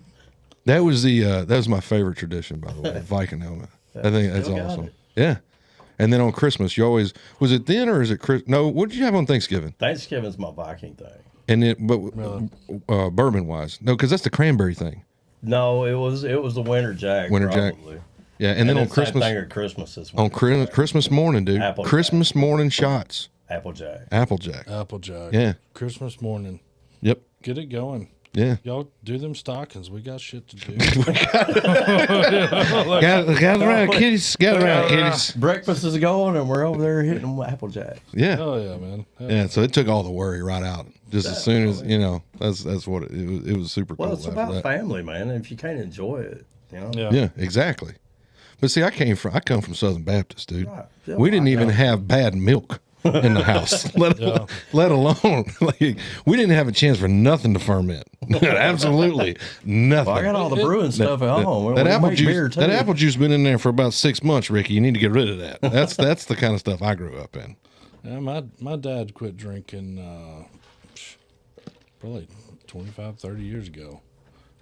That was that was my favorite tradition, by the way, Viking helmet. I think that's Still got awesome. it. Yeah. And then on Christmas, you always, was it then or is it Chris? No, what did you have on Thanksgiving? Thanksgiving's my Viking thing. And bourbon wise, no, because that's the cranberry thing. No, it was the Winter Jack. Winter Jack. probably. Yeah, and then on same thing Christmas, at Christmas is on Christmas morning, dude, Applejack. Christmas morning shots, Applejack. Applejack. Applejack. Yeah. Christmas morning. Yep. Get it going. Yeah. Y'all do them stockings. We got shit to do. Gather around, kitties. Gather around, kitties. Breakfast is going, and we're over there hitting Applejack. Yeah. Oh yeah, man. Yeah. So it took all the worry right out. Just as soon as, you know, that's what it was super Well, cool. it's after about that. family, man. And if you can't enjoy it, you know. Yeah. Yeah, exactly. But see, I come from Southern Baptist, dude. Right. Yeah, We didn't I even know. have bad milk in the house. Let alone like we didn't have a chance for nothing to ferment. Absolutely nothing. Well, I got all the brewing stuff at home. That We apple make juice. beer, too. That apple juice been in there for about 6 months, Ricky. You need to get rid of that. That's the kind of stuff I grew up in. Yeah, my dad quit drinking probably 25, 30 years ago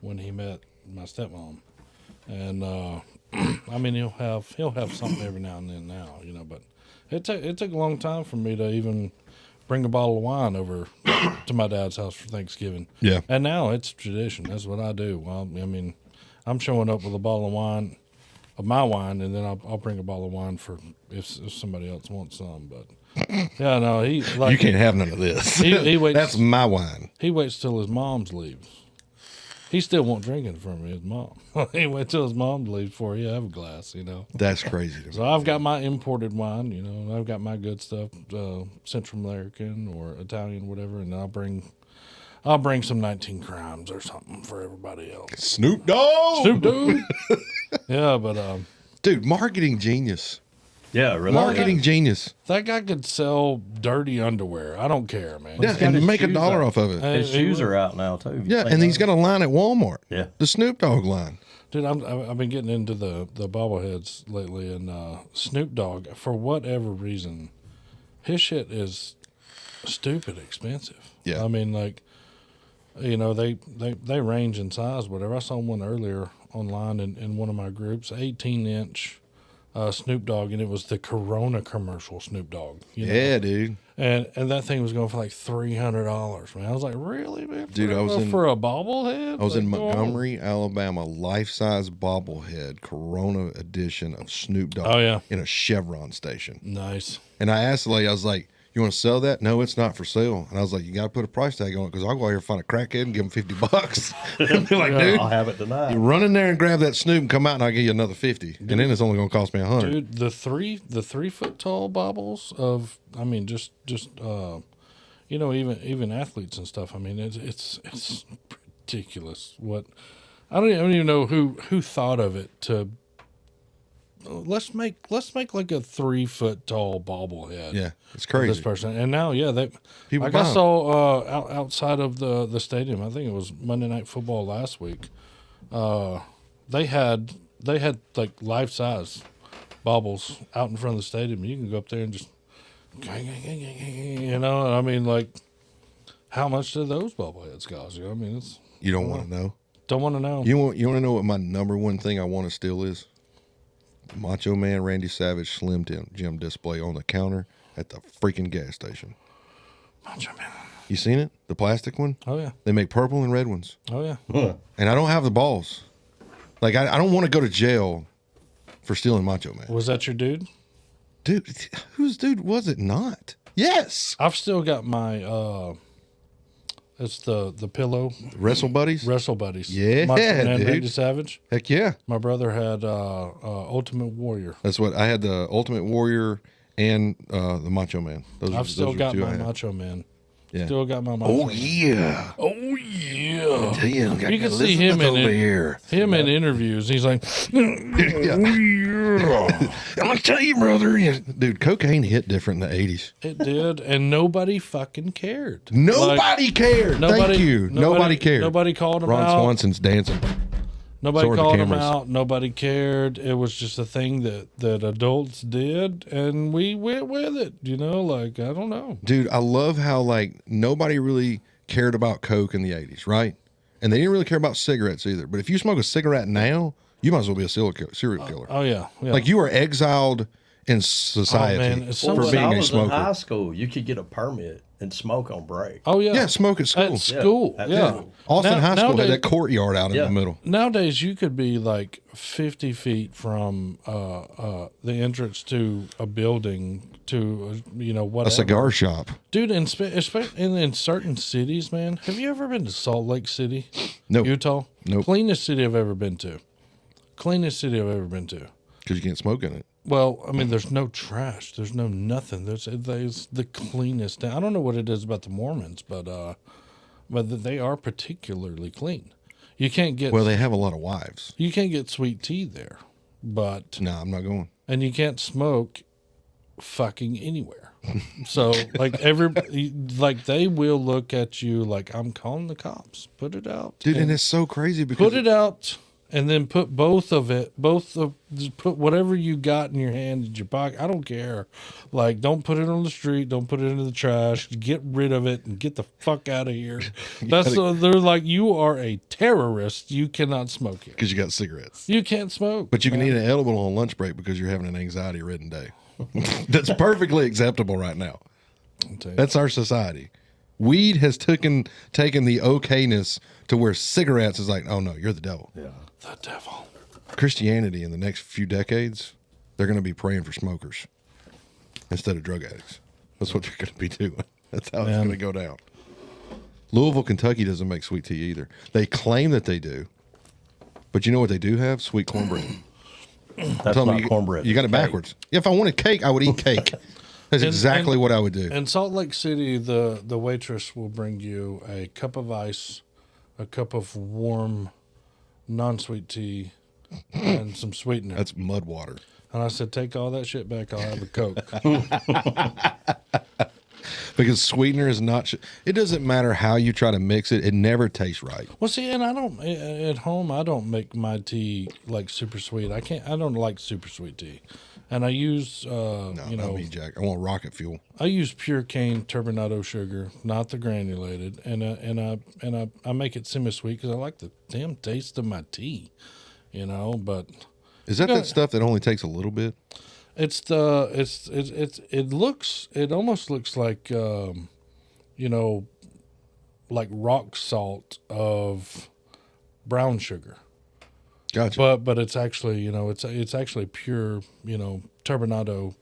when he met my stepmom. And I mean he'll have something every now and then now, you know, but it took a long time for me to even bring a bottle of wine over to my dad's house for Thanksgiving. Yeah. And now it's tradition. That's what I do. Well, I mean, I'm showing up with a bottle of wine, of my wine, and then I'll bring a bottle of wine for if somebody else wants some. But yeah, no, he like You can't have none of this. He waits. That's my wine. He waits till his mom's leaves. He still won't drink it from his mom. He waits till his mom leaves before he have a glass, you know. That's crazy to me. So I've got my imported wine, you know, and I've got my good stuff, Central American or Italian, whatever, and I'll bring some 19 Crimes or something for everybody else. Snoop Dogg. Snoop Dogg. Yeah, but Dude, marketing genius. Yeah, really. Marketing genius. that guy could sell dirty underwear. I don't care, man. Yeah, got and his make a shoes dollar out. off of it. His shoes are out now, too. Yeah, and he's got a line at Walmart. Yeah. The Snoop Dogg line. Dude, I've been getting into the bobbleheads lately, and Snoop Dogg, for whatever reason, his shit is stupid expensive. Yeah. I mean, like, you know, they range in size, whatever. I saw one earlier online in one of my groups, 18-inch Snoop Dogg, and it was the Corona commercial Snoop Dogg. You know? Yeah, dude. And that thing was going for like $300, man. I was like, really, man? Dude, I was in- for a bobblehead? I was in Like, go on. Montgomery, Alabama, life-size bobblehead Corona edition of Snoop Dogg Oh, yeah. in a Chevron station. Nice. And I asked the lady, I was like, you want to sell that? No, it's not for sale. And I was like, you got to put a price tag on it because I'll go out here and find a crackhead and give him $50. And be like, dude, I'll have it tonight. you run in there and grab that Snoop and come out and I'll give you another 50. And then it's only going to cost me 100. Dude, the 3 foot tall bobbles of, I mean, just you know, even athletes and stuff. I mean, it's ridiculous. What I don't even know who thought of it to. Let's make like a 3 foot tall bobblehead. Yeah, it's of crazy. This person, and now they People like I buy 'em. saw outside of the stadium. I think it was Monday Night Football last week. They had like life size baubles out in front of the stadium. You can go up there and just, you know. I mean, like, how much do those bobbleheads cost? You know, I mean, it's You don't want to know. don't want to know. You want to know what my number one thing I want to steal is? The Macho Man Randy Savage Slim Jim display on the counter at the freaking gas station. Macho Man. You seen it? The plastic one? Oh yeah. They make purple and red ones. Oh yeah. And I don't have the balls. Like, I don't want to go to jail for stealing Macho Man. Was that your dude? Dude, whose dude was it not? Yes. I've still got my it's the pillow Wrestle Buddies? Wrestle Buddies. Yeah, Macho Man dude. Randy Savage. Heck yeah. My brother had Ultimate Warrior. That's what I had, the Ultimate Warrior and the Macho Man. I've still were got two I my had. Macho Man. Yeah. Still got my Macho Man. Yeah. Oh yeah. Tell you, You can see him in here. him in interviews. He's like, Yeah. I'm gonna tell you, brother. Dude, cocaine hit different in the 80s. it did, and nobody fucking cared. Nobody cared. Thank you. Nobody cared. Nobody called him Ron out. Swanson's dancing. Nobody So are the called him cameras. out. Nobody cared. It was just a thing that adults did, and we went with it. You know, like, I don't know. Dude, I love how, like, nobody really cared about coke in the 80s, right? And they didn't really care about cigarettes either. But if you smoke a cigarette now, you might as well be a serial killer. Oh yeah, yeah. Like, you are exiled in society man, it's so for When being I a was in smoker. high school, you could get a permit and smoke on break. oh yeah, Yeah, smoke at school. At school, at yeah. school. Austin High School nowadays, had that courtyard out in Yeah. the middle. Nowadays, you could be like 50 feet from the entrance to a building to you know A whatever. cigar shop. Dude, especially in certain cities, man. Have you ever been to Salt Lake City, Nope. Utah? Nope. Cleanest city I've ever been to. Cleanest city I've ever been to. Because you can't smoke in it. Well, I mean, there's no trash. There's no nothing. There's the cleanest. I don't know what it is about the Mormons, but they are particularly clean. You can't get Well, they have a lot of wives. you can't get sweet tea there, but No, I'm not going. and you can't smoke fucking anywhere. So like they will look at you like, I'm calling the cops. Put it out, dude. And it's so crazy because put it out, and then put just put whatever you got in your hand in your pocket. I don't care. Like, don't put it on the street. Don't put it into the trash. Get rid of it and get the fuck out of here. They're like, you are a terrorist. You cannot smoke here because you got cigarettes. You can't smoke, but you can eat an edible on lunch break because you're having an anxiety-ridden day. That's perfectly acceptable right now. That's our society. Weed has taken the okayness to where cigarettes is like, oh no, you're the devil. Yeah, the devil. Christianity in the next few decades, they're going to be praying for smokers instead of drug addicts. That's what they're going to be doing. That's how it's going to go down. Louisville, Kentucky doesn't make sweet tea either. They claim that they do, but you know what they do have? Sweet cornbread. That's not cornbread. You got it backwards. If I wanted cake, I would eat cake. That's exactly what I would do. In Salt Lake City, the waitress will bring you a cup of ice, a cup of warm, non-sweet tea, and some sweetener. That's mud water. And I said, take all that shit back. I'll have a Coke. Because sweetener is not. It doesn't matter how you try to mix it. It never tastes right. Well, see, and I don't at home. I don't make my tea like super sweet. I don't like super sweet tea, and I use not me, Jack. I want rocket fuel. I use pure cane turbinado sugar, not the granulated, and I make it semi-sweet because I like the damn taste of my tea, But is that stuff that only takes a little bit? It almost looks like like rock salt of brown sugar. Gotcha. But it's actually it's actually pure turbinado,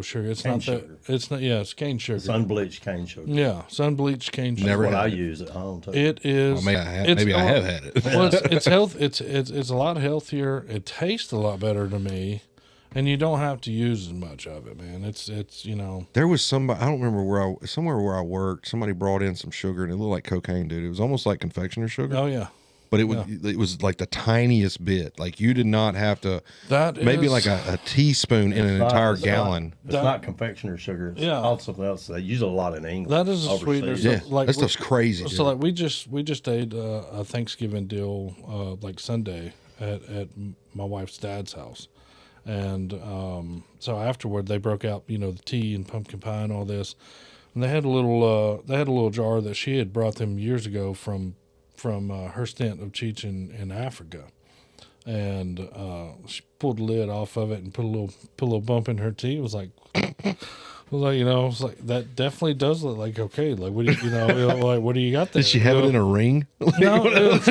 sugar. It's cane not sugar. that. It's not. Yeah, it's cane sugar. Sun-bleached cane sugar. Yeah, sun-bleached cane sugar. Never That's what I had it. use at home too. It is. Well, maybe I have had it. Well, it's health. It's a lot healthier. It tastes a lot better to me. And you don't have to use as much of it, man. It's There was somebody, I don't remember somewhere where I worked, somebody brought in some sugar and it looked like cocaine, dude. It was almost like confectioner sugar. Oh yeah. But it was like the tiniest bit. Like you did not have to maybe like a teaspoon in an entire gallon. It's not confectioner sugar. It's called something else. They use a lot in England. That is a sweetener. Yeah, like that stuff's crazy. So like we just ate a Thanksgiving deal like Sunday at my wife's dad's house. And so afterward, they broke out, the tea and pumpkin pie and all this, and they had a little jar that she had brought them years ago from her stint of teaching in Africa, and she pulled the lid off of it and put a little bump in her tea. It was like. That definitely does look like okay. Like what do what do you got there? Did she have it in a ring? No, and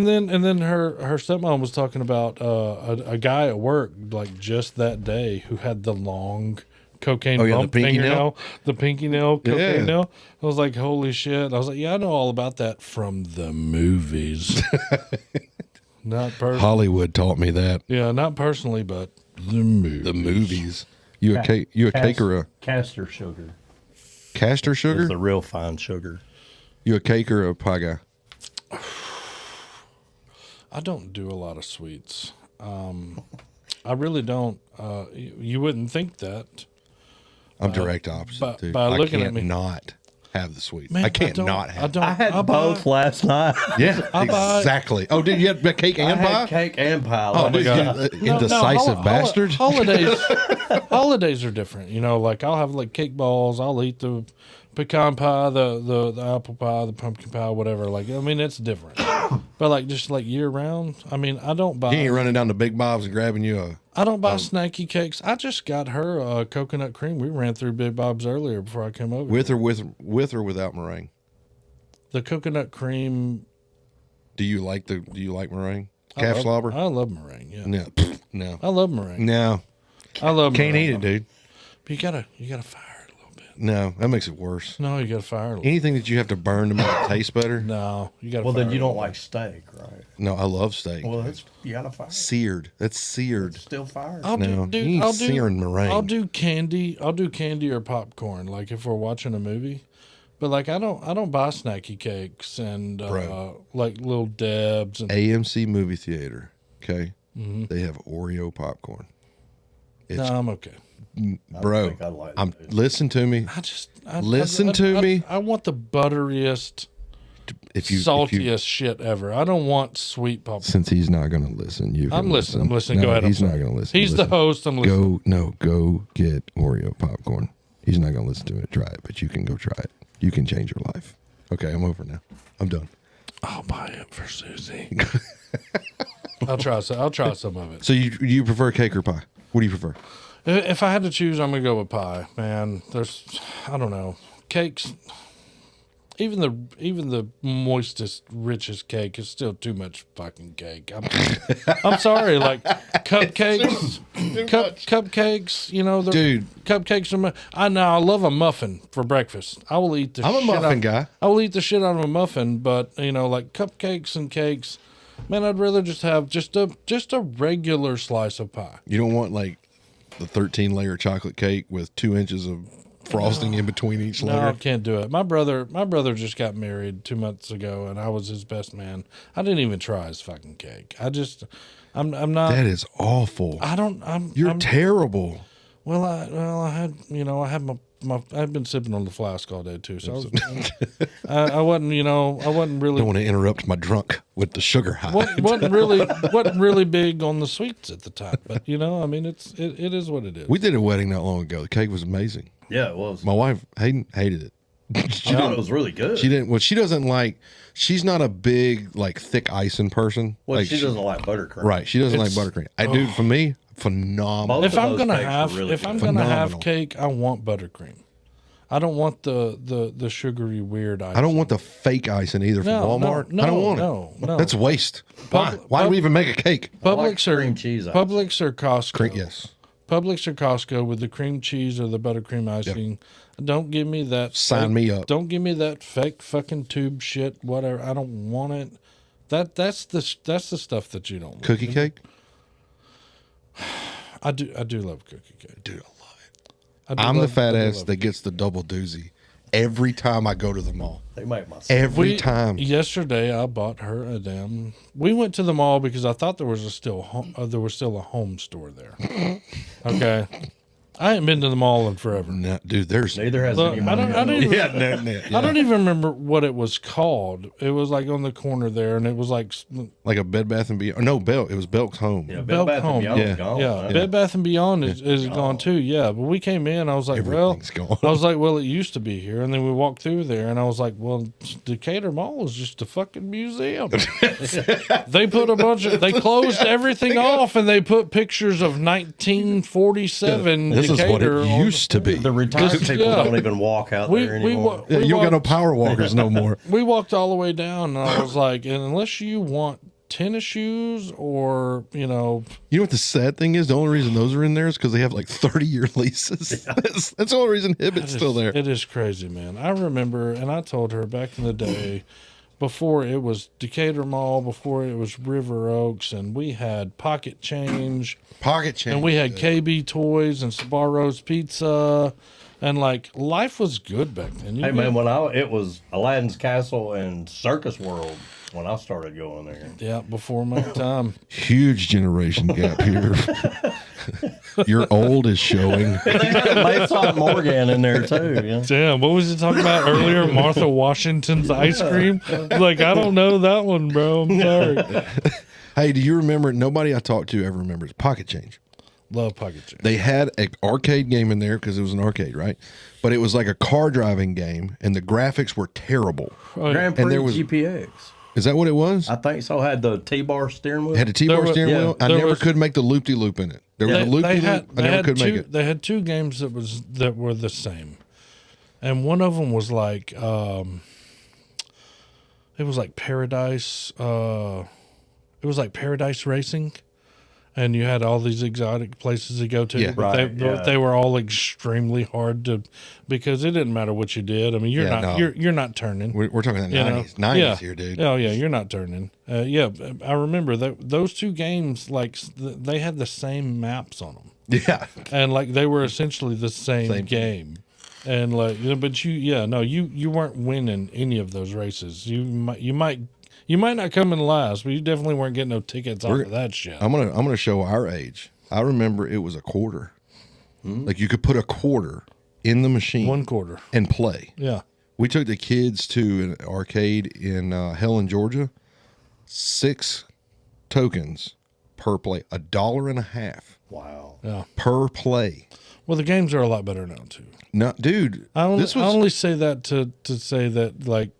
then her stepmom was talking about a guy at work like just that day who had the long cocaine bump the pinky fingernail, the pinky nail cocaine Yeah. nail. I was like, holy shit! I was like, yeah, I know all about that from the movies. Not personally. Hollywood taught me that. Yeah, not personally, but the movies. The movies. You a cake or a castor sugar? Castor sugar? It's the real fine sugar. You a cake or a pie guy? I don't do a lot of sweets. I really don't. You wouldn't think that. I'm direct opposite, dude. by looking I at me. can't not have the sweets. Man, I can't not have. I had both last night. Yeah, exactly. Oh, did you have cake and I pie? had cake and pie. Oh, my dude, God. indecisive bastard. Holidays are different. Like I'll have like cake balls. I'll eat the pecan pie, the apple pie, the pumpkin pie, whatever. Like it's different. But like just like year round, I don't buy. You ain't running down to Big Bob's and grabbing you a. I don't buy snacky cakes. I just got her coconut cream. We ran through Big Bob's earlier before I came over. With or without meringue? The coconut cream. Do you like meringue? Calf slobber? I love meringue. Yeah. No, no, I love meringue. no. I love Can't meringue. eat it, dude. But you gotta fire it a little bit. No, that makes it worse. No, you gotta fire it a little Anything that you have to burn to make it taste better. No, you gotta Well, fire then you it. don't like steak, right? No, I love steak. Well, you gotta fire it. Seared. That's seared. Still fire. I'll No, do, you dude, ain't I'll do searing meringue. I'll do candy or popcorn, like if we're watching a movie. But like I don't buy snacky cakes and like little Debs and AMC movie theater. Okay, they have Oreo popcorn. It's, No, I'm okay. bro. think I like I'm those. listen to me. Listen to me. I want the butteriest, If you saltiest shit ever. I don't want sweet popcorn. since he's not going to listen, you. I'm can listening. I'm listen. listening. No, Go ahead. He's I'm not sorry. going to listen. He's Listen. the host. I'm listening. Go get Oreo popcorn. He's not going to listen to it. Try it, but you can go try it. You can change your life. Okay, I'm over now. I'm done. I'll buy it for Susie. I'll try some of it. So you prefer cake or pie? What do you prefer? If I had to choose, I'm gonna go with pie. Man, I don't know, cakes. Even the moistest, richest cake is still too much fucking cake. I'm sorry, like cupcakes, cupcakes. You know, Dude. cupcakes are. I know I love a muffin for breakfast. I will eat the. I'm a shit muffin out, guy. I will eat the shit out of a muffin, but you know, like cupcakes and cakes. Man, I'd rather just have just a regular slice of pie. You don't want like the 13-layer chocolate cake with 2 inches of frosting in between each No, I layer. can't do it. My brother just got married 2 months ago, and I was his best man. I didn't even try his fucking cake. I'm not. That is awful. You're terrible. I had I've been sipping on the flask all day too, so I wasn't really Don't want to interrupt my drunk with the sugar high. wasn't really big on the sweets at the time. But I mean, it is what it is. We did a wedding not long ago. The cake was amazing. Yeah, it was. My wife Hayden hated it. I thought it was really good. She didn't. Well, she doesn't like. She's not a big like thick icing person. Well, like she doesn't like buttercream. Right. She doesn't like buttercream. I do. For me, phenomenal. Both If of I'm those gonna cakes were have really if I'm good. gonna have Phenomenal. cake, I want buttercream. I don't want the sugary weird icing. I don't want the fake icing either from No, Walmart. no, I don't want it. no. That's waste. Why do we even make a cake? Publix I or like cream cheese icing. Publix or Costco. Yes. Publix or Costco with the cream cheese or the buttercream icing. Don't give me that. Sign me up. Don't give me that fake fucking tube shit. Whatever. I don't want it. That's the stuff that you don't want. Cookie cake? I do love cookie cake. Dude, I love it. I do I'm the love- fat I do ass love that gets the double doozy every time I go to the mall. They make my Every time. Yesterday, I bought her a damn. We went to the mall because I thought there was still a home store there. Okay, I ain't been to the mall in forever. No, dude, there's Neither has Look, anyone. I don't even, yeah, no, I don't even remember what it was called. It was like on the corner there, and it was like like a Bed Bath and Beyond. No, Belk. It was Belk's home. Yeah, Belk Bed Bath Home. and Beyond Yeah. is gone. yeah, huh? Bed Bath and Beyond is gone too. Yeah, but we came in. I was like, Everything's gone. I was like, well, it used to be here, and then we walked through there, and I was like, well, Decatur Mall is just a fucking museum. They put they closed everything off, and they put pictures of 1947 This is what Decatur it on used to be. The retired Just- people yeah. don't even walk out We- there we anymore. wa- Yeah, you don't got no power walkers no more. We walked all the way down, and I was like, and unless you want tennis shoes or You know what the sad thing is? The only reason those are in there is because they have like 30-year leases. That's the only reason Hibbett's still there. It is crazy, man. I remember, and I told her back in the day, before it was Decatur Mall, before it was River Oaks, and we had Pocket Change, Pocket change. and we had KB Toys and Sbarro's Pizza, and like life was good back then. Hey man, it was Aladdin's Castle and Circus World when I started going there. yeah, before my time. Huge generation gap here. Your old is showing. They had Masson Morgan in there too. Yeah. Damn, what was he talking about earlier? Martha Washington's ice cream? Like, I don't know that one, bro. I'm sorry. Hey, do you remember? Nobody I talked to ever remembers Pocket Change. Love Pocket Change. They had an arcade game in there because it was an arcade, right? But it was like a car driving game, and the graphics were terrible. Oh, yeah. Grand Prix And there was- GPX. Is that what it was? I think so. Had the T-bar steering wheel. It had a T-bar There was- steering yeah, wheel. I there never was- could make the loop-de-loop in it. There was a loop-de-loop. I never could make it. They had two games that were the same, and one of them was like it was like Paradise. It was like Paradise Racing, and you had all these exotic places to go to. Yeah. but Right, they, yeah. they were all extremely hard to, because it didn't matter what you did. I mean, you're Yeah, not no. you're not turning. We're talking the You know? 90s. 90s Yeah. here, dude. Oh yeah, you're not turning. Yeah, I remember that those two games. Like they had the same maps on them, Yeah. and like they were essentially the same Same. game. And like, but you weren't winning any of those races. You might not come in last, but you definitely weren't getting no tickets off of that shit. I'm gonna show our age. I remember it was a quarter. Like you could put a quarter in the machine, 1 quarter. and play. Yeah. We took the kids to an arcade in Helen, Georgia. 6 tokens per play, $1.50 Wow. Yeah. per play. Well, the games are a lot better now too. No, dude, I only, this was, I only say that to say that like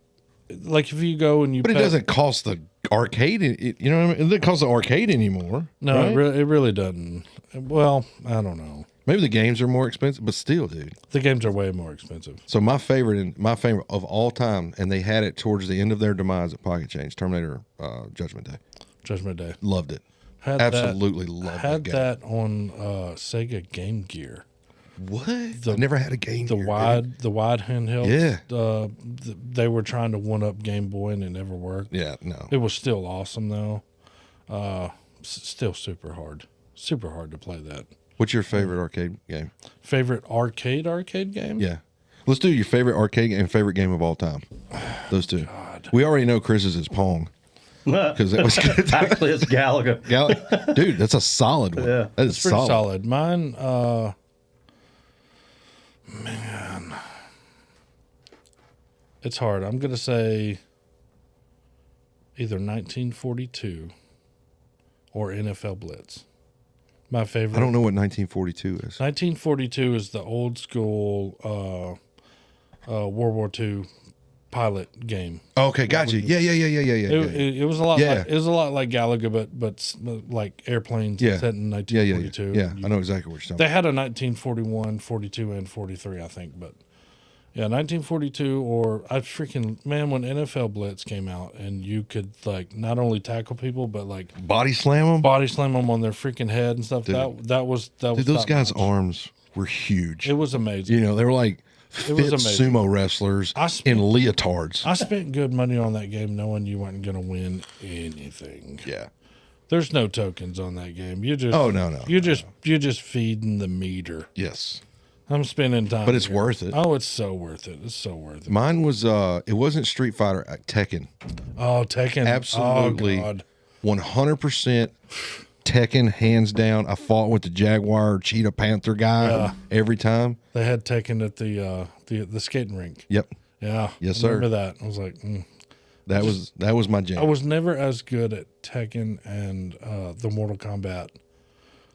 if you go and you but it pay- doesn't cost the arcade. You know what I mean? It doesn't cost the arcade anymore. No, right? it really doesn't. Well, I don't know. Maybe the games are more expensive, but still, dude. The games are way more expensive. So my favorite of all time, and they had it towards the end of their demise at Pocket Change, Terminator Judgment Day. Judgment Day. Loved it. Had Absolutely that, loved had that game. that on Sega Game Gear. What? I never had a game. The Gear, wide handheld. Yeah. They were trying to one up Game Boy and it never worked. Yeah, no. It was still awesome though. Still super hard to play that. What's your favorite arcade game? Favorite arcade game? Yeah. Let's do your favorite arcade game, favorite game of all time. Those two. God. We already know Chris's is Pong. Because it was Actually, it's Galaga. Dude, that's a solid one. Yeah. That is It's pretty solid. solid. Mine, man, it's hard. I'm gonna say either 1942 or NFL Blitz. My favorite. I don't know what 1942 is. 1942 is the old school World War II pilot game. Okay, got you. Yeah. It was a lot. Yeah. Like, it was a lot like Galaga, but like airplanes Yeah. set in Yeah. 1942. Yeah, I know exactly what you're talking They had a 1941, 42, and 43, I think. But yeah, 1942 or I freaking, man, when NFL Blitz came out and you could like not only tackle people, but like about. Body slam them? body slam them on their freaking head and stuff. Dude. That was Dude, those top guys' notch. arms were huge. It was amazing. You know, they were like It was fit amazing. sumo wrestlers I spent- in leotards. I spent good money on that game knowing you weren't going to win anything. Yeah. There's no tokens on that game. You just Oh, no. You're just feeding the meter. Yes. I'm spending time, But it's here. worth it. Oh, it's so worth it. It's so worth it. Mine was it wasn't Street Fighter, Tekken. Oh, Tekken. Absolutely. Oh, God. 100% Tekken, hands down. I fought with the Jaguar Cheetah Panther guy every time. They had Tekken at the skating rink. Yep. Yeah. Yes, I sir. remember that. I was like, That was my jam. I was never as good at Tekken and the Mortal Kombat.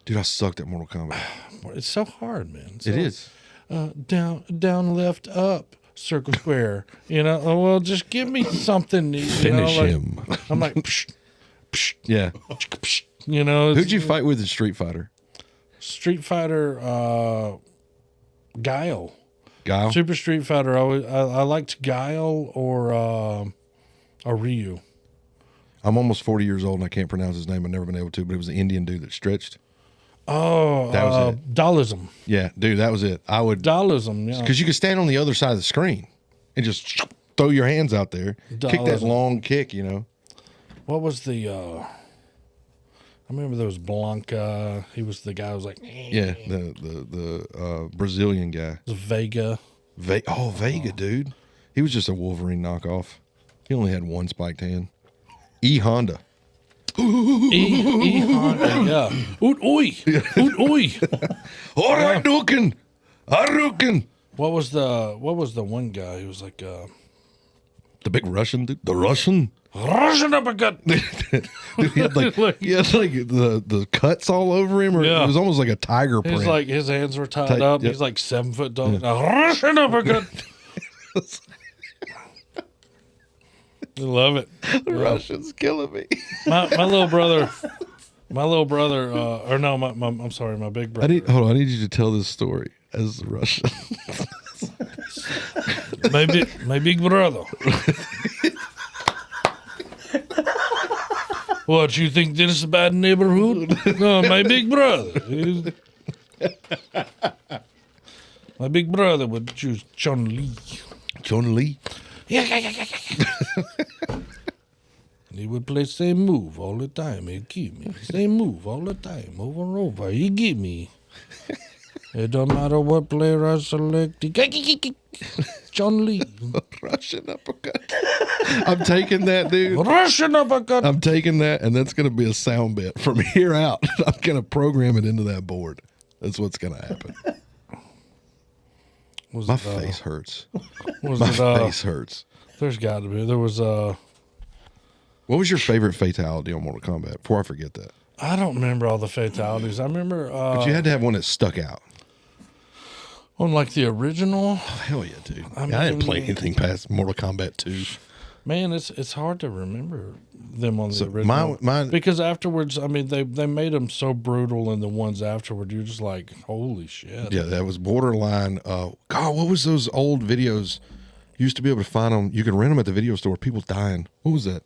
Dude, I sucked at Mortal Kombat. It's so hard, man. It is. Down, left, up, circle, square. You know, oh, well, just give me something. Finish him. I'm like, psh, psh, Yeah. psh, you know. Who'd you fight with in Street Fighter? Street Fighter, Guile. Guile? Super Street Fighter. I liked Guile or Ryu. I'm almost 40 years old and I can't pronounce his name. I've never been able to, but it was the Indian dude that stretched. Oh, That was Dallism. Yeah, dude, that was it. I would, Dallism, yeah. because you could stand on the other side of the screen and just throw your hands out there, kick that Dollism. long kick, you know. What was the? I remember there was Blanca. He was the guy who was like, Yeah, the Brazilian guy. Vega. Vega, dude. He was just a Wolverine knockoff. He only had one spiked hand. Honda. Honda, yeah. Oot oi, oot oi. All right, Dukin. Harukin. What was the one guy who was like The big Russian dude. The Russian. Russian uppercut? Dude, he had like the cuts all over him, or Yeah. it was almost like a tiger print. He's like his hands were tied Tight, up. yep. He's like 7 foot tall. Russian uppercut. I love it. the Russian's killing me. My little brother. Or no, I'm sorry, my big brother. I need you to tell this story as the Russian. My big brother. What, you think this is a bad neighborhood? No, my big brother. My big brother would choose Chun Li. Chun Li. Yeah. He would play same move all the time. He'd give me same move all the time, over and over. He give me. It don't matter what player I select. Chun Li. Russian uppercut. I'm taking that, dude. Russian uppercut. I'm taking that, and that's going to be a sound bit from here out. I'm going to program it into that board. That's what's gonna happen. Was My it, face hurts. Was My it, face hurts. There's got to be. There was What was your favorite fatality on Mortal Kombat? Before I forget that, I don't remember all the fatalities. I remember but you had to have one that stuck out. on like the original. Hell yeah, dude! I I didn't mean- play anything past Mortal Kombat 2. Man, it's hard to remember them on the original. Mine, Because afterwards, I mean, they made them so brutal, and the ones afterward, you're just like, holy shit. yeah, that was borderline. God, what was those old videos? You used to be able to find them. You could rent them at the video store. People dying. What was that?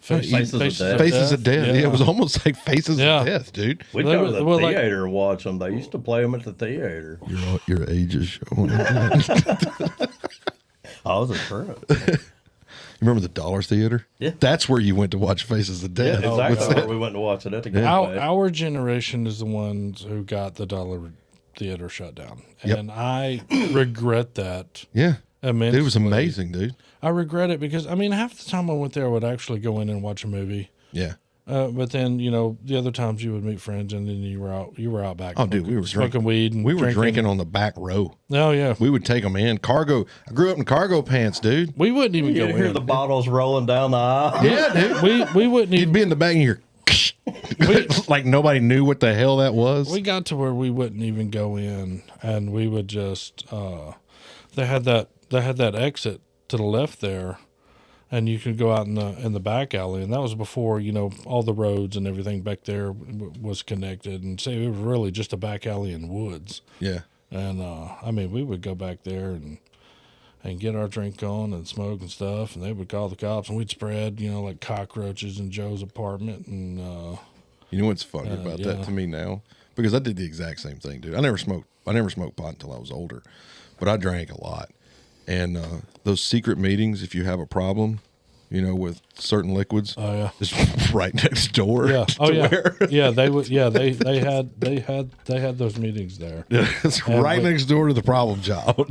Faces of Death. Faces of Death. Yeah, it was almost like Faces Yeah. of Death, dude. We'd They go were- to the well, like- theater and watch them. They used to play them at the theater. Your age is showing. I was a current. Remember the Dollar Theater? Yeah. That's where you went to watch Faces of Yeah, Death. exactly. Where we went to watch it at the Our generation is the ones who got the Dollar Theater shut down. Yep. And I regret that Yeah. immensely. It was amazing, dude. I regret it because, I mean, half the time I went there, I would actually go in and watch a movie. Yeah. But then, you know, the other times you would meet friends and then you were out back. Oh, dude, we were smoking weed and We were drinking on the back row. Oh, yeah. We would take them in. Cargo. I grew up in cargo pants, dude. We wouldn't even You go hear in. the bottles rolling down the aisle. Yeah, dude. we wouldn't You'd even. be in the back and you're like nobody knew what the hell that was. We got to where we wouldn't even go in, and we would just. They had that exit to the left there, and you could go out in the back alley, and that was before, you know, all the roads and everything back there was connected, and so it was really just a back alley in woods. Yeah. And I mean, we would go back there and get our drink on and smoke and stuff, and they would call the cops, and we'd spread, you know, like cockroaches in Joe's apartment, and You know what's funny about that yeah. to me now? Because I did the exact same thing, dude. I never smoked pot until I was older, but I drank a lot. And those secret meetings, if you have a problem, you know, with certain liquids, oh yeah. just right next door. Yeah. to Oh yeah. where- Yeah. They would. Yeah. They had those meetings there. it's And right we- next door to the problem child.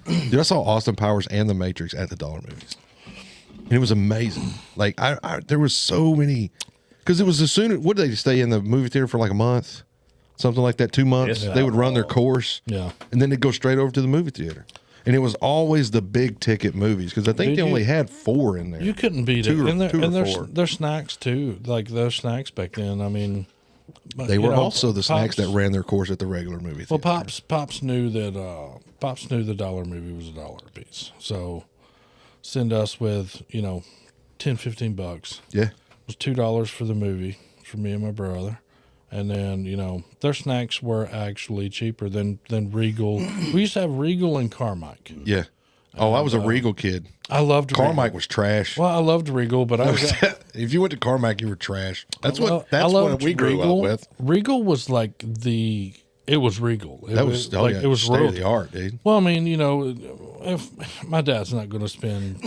Dude, I saw Austin Powers and The Matrix at the Dollar Movies, and it was amazing. Like I there was so many, because it was as soon. What did they stay in the movie theater for like a month, something like that? 2 months. Yes. They would run their course. Yeah. And then they'd go straight over to the movie theater. And it was always the big ticket movies because I think Dude, they only had 4 in there. You couldn't beat Two it. or- And two or there's 4. their snacks too. Like those snacks back then. I mean, They you were know, also the snacks Pops- that ran their course at the regular movie Well, theater. Pops knew that Pops knew the dollar movie was $1 a piece. So send us with, you know, $10-15. Yeah. It was $2 for the movie for me and my brother. And then, you know, their snacks were actually cheaper than Regal. We used to have Regal and Carmike. Yeah. Oh, I was a Regal kid. I loved Carmike Regal. was trash. Well, I loved Regal, but I was If you went to Carmike, you were trash. That's well, what. That's I what loved we grew Regal. up with. Regal was like it was Regal. It That was like, it was state of royalty. the art, dude. Well, I mean, you know, if my dad's not going to spend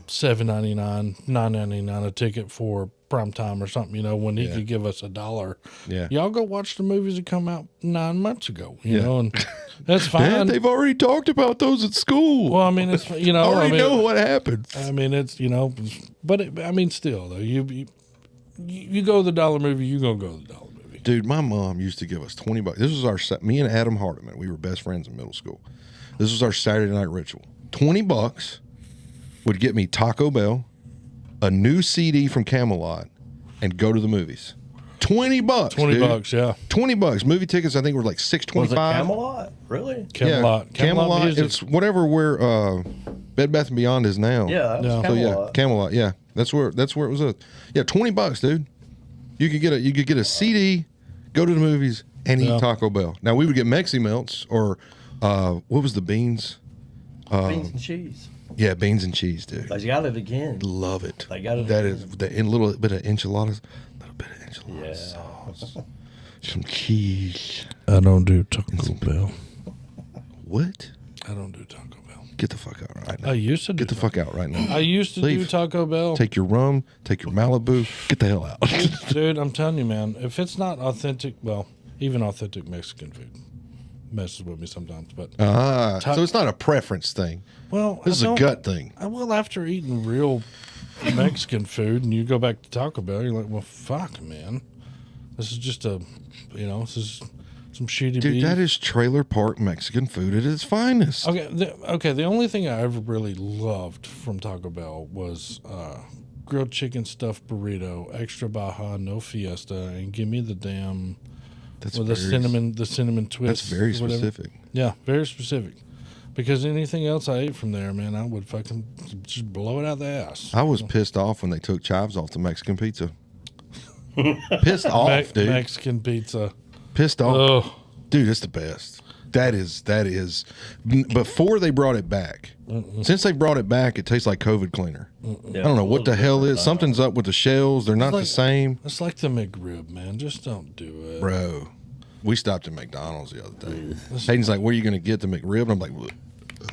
$7.99, $9.99 a ticket for prime time or something, you know, when he could give us $1. Yeah. Y'all go watch the movies that come out 9 months ago, you Yeah. know, and that's Dad, fine. they've already talked about those at school. Well, I mean, it's, you know, I already I mean, know what happens. I mean, it's, you know, but I mean, still though, you go to the dollar movie, you gonna go to the dollar movie. Dude, my mom used to give us $20. This was me and Adam Hardiman. We were best friends in middle school. This was our Saturday night ritual. $20 would get me Taco Bell, a new CD from Camelot, and go to the movies. $20. $20, yeah. $20. Movie tickets, I think, were like $6.25. Was it Camelot? Really? Camelot, Yeah, Camelot. music. It's whatever where Bed Bath and Beyond is now. Yeah, that was Yeah. So yeah, Camelot. Camelot. Yeah, that's where it was. Yeah, $20, dude. You could get a CD, go to the movies, and eat Yeah. Taco Bell. Now we would get Mexi Melts or what was the beans? Beans and cheese. Yeah, beans and cheese, dude. They got it again. Love it. They got it That again. is the in little bit of enchiladas, little bit of enchilada Yeah. sauce, some cheese. I don't do Taco Bell. What? I don't do Taco Bell. Get the fuck out right now. I used to do Get the fuck out right now. I used to do Leave. Taco Bell. Take your rum, take your Malibu, get the hell out. Dude, I'm telling you, man, if it's not authentic, well, even authentic Mexican food messes with me sometimes. But, So it's not a preference thing. well, This is a gut thing. Well, after eating real Mexican food and you go back to Taco Bell, you're like, well, fuck, man. This is just this is some shitty Dude, beef. that is trailer park Mexican food at its finest. Okay, the only thing I ever really loved from Taco Bell was grilled chicken stuffed burrito, extra Baja, no Fiesta, and give me the damn That's with the cinnamon twist. That's very or whatever. specific. Yeah, very specific. Because anything else I ate from there, man, I would fucking just blow it out the ass. I was pissed off when they took chives off the Mexican pizza. Pissed off, dude. Mexican pizza. Pissed off. Oh, Dude, it's the best. That is. Before they brought it back, since they brought it back, it tastes like COVID cleaner. Yeah, I don't know a what the little hell different. is. Something's up with the shells. They're not the like- same, it's like the McRib, man. Just don't do it. bro. We stopped at McDonald's the other day. Hayden's like, "Where are you going to get the McRib?" And I'm like,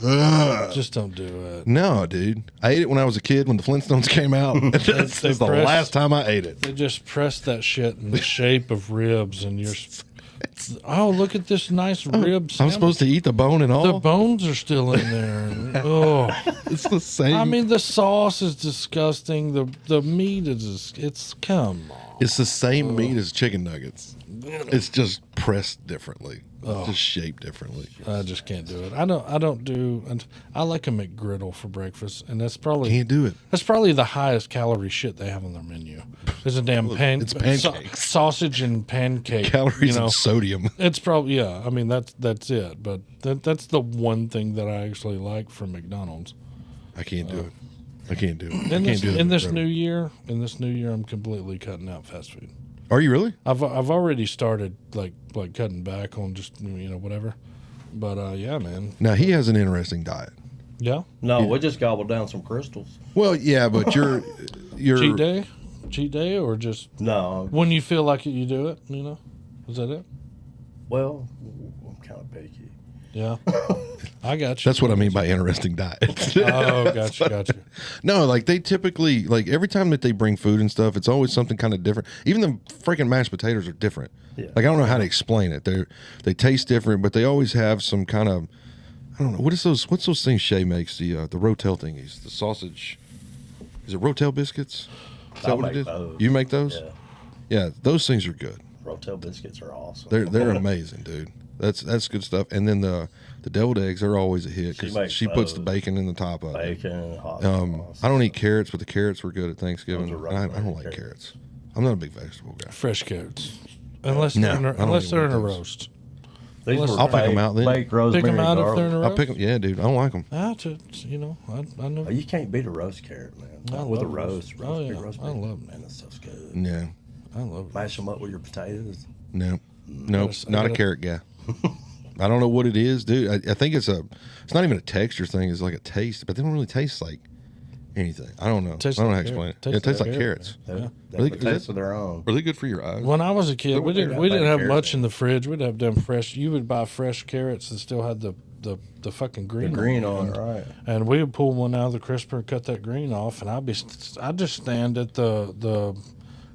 "Ugh." Just don't do it. "No, dude. I ate it when I was a kid when the Flintstones came out. That's They the pressed- last time I ate it." They just press that shit in the shape of ribs, and you're. Oh, look at this nice rib. I'm supposed to eat the bone and The all. bones are still in there. Oh, It's the same. I mean, the sauce is disgusting. The meat is. It's come on. It's the same meat as chicken nuggets. It's just pressed differently, just shaped differently. I just can't do it. I don't do. And I like a McGriddle for breakfast, and that's probably Can't do it. That's probably the highest calorie shit they have on their menu. There's a damn It's pancakes. sausage and pancake. Calories you know. and sodium. It's probably I mean that's it. But that's the one thing that I actually like from McDonald's. I can't do it. I can't do it. I In can't this, do it. in this new year, I'm completely cutting out fast food. Are you really? I've already started like cutting back on just whatever. But yeah, man. Now he has an interesting diet. Yeah. No, we just gobbled down some crystals. Well, yeah, but you're Cheat day, or just No, when you feel like it, you do it. Is that it? well, I'm kind of picky. Yeah. I got you. That's what I mean by interesting diet. Oh, gotcha. No, like they typically, like every time that they bring food and stuff, it's always something kind of different. Even the freaking mashed potatoes are different. Yeah. Like I don't know how to explain it. They taste different, but they always have some kind of, I don't know, what's those things Shay makes, the Rotel thingies, the sausage, is it Rotel biscuits? Is that I what it make is? those. You make those? Yeah, Yeah, those things are good. Rotel biscuits are awesome. They're amazing, dude. That's good stuff. And then the deviled eggs are always a hit because makes she puts the those. bacon in the top of it. Bacon, hot sauce. I don't eat carrots, but the carrots were good at Thanksgiving. Those are And I don't right like carrots. I'm not a big vegetable guy. Fresh carrots, unless No, they're in I don't even a want those. roast. These were I'll pick 'em out then. baked rosemary Pick them out if garlic. they're in a roast. I'll pick them. Yeah, dude. I don't like them. I know. Oh, you can't beat a roast carrot, man. I With a love roast. Oh, yeah. rosemary. I love 'em. Man, that stuff's good. No, I love it. Mash them up with your potatoes. no, I not gotta- a carrot guy. I don't know what it is, dude. I think it's not even a texture thing. It's like a taste, but they don't really taste like anything. I don't know. Tastes I don't know how like to explain it. carrot. It tastes like Tastes like carrots. They Are have they- a is taste that- of their own. Are they good for your eyes? When I was a kid, we They're didn't not have baked much carrots, in the fridge. We'd have them fresh. You would buy fresh carrots that still had the fucking green. The green on on it, right? And we would pull one out of the crisper and cut that green off, and I'd just stand at the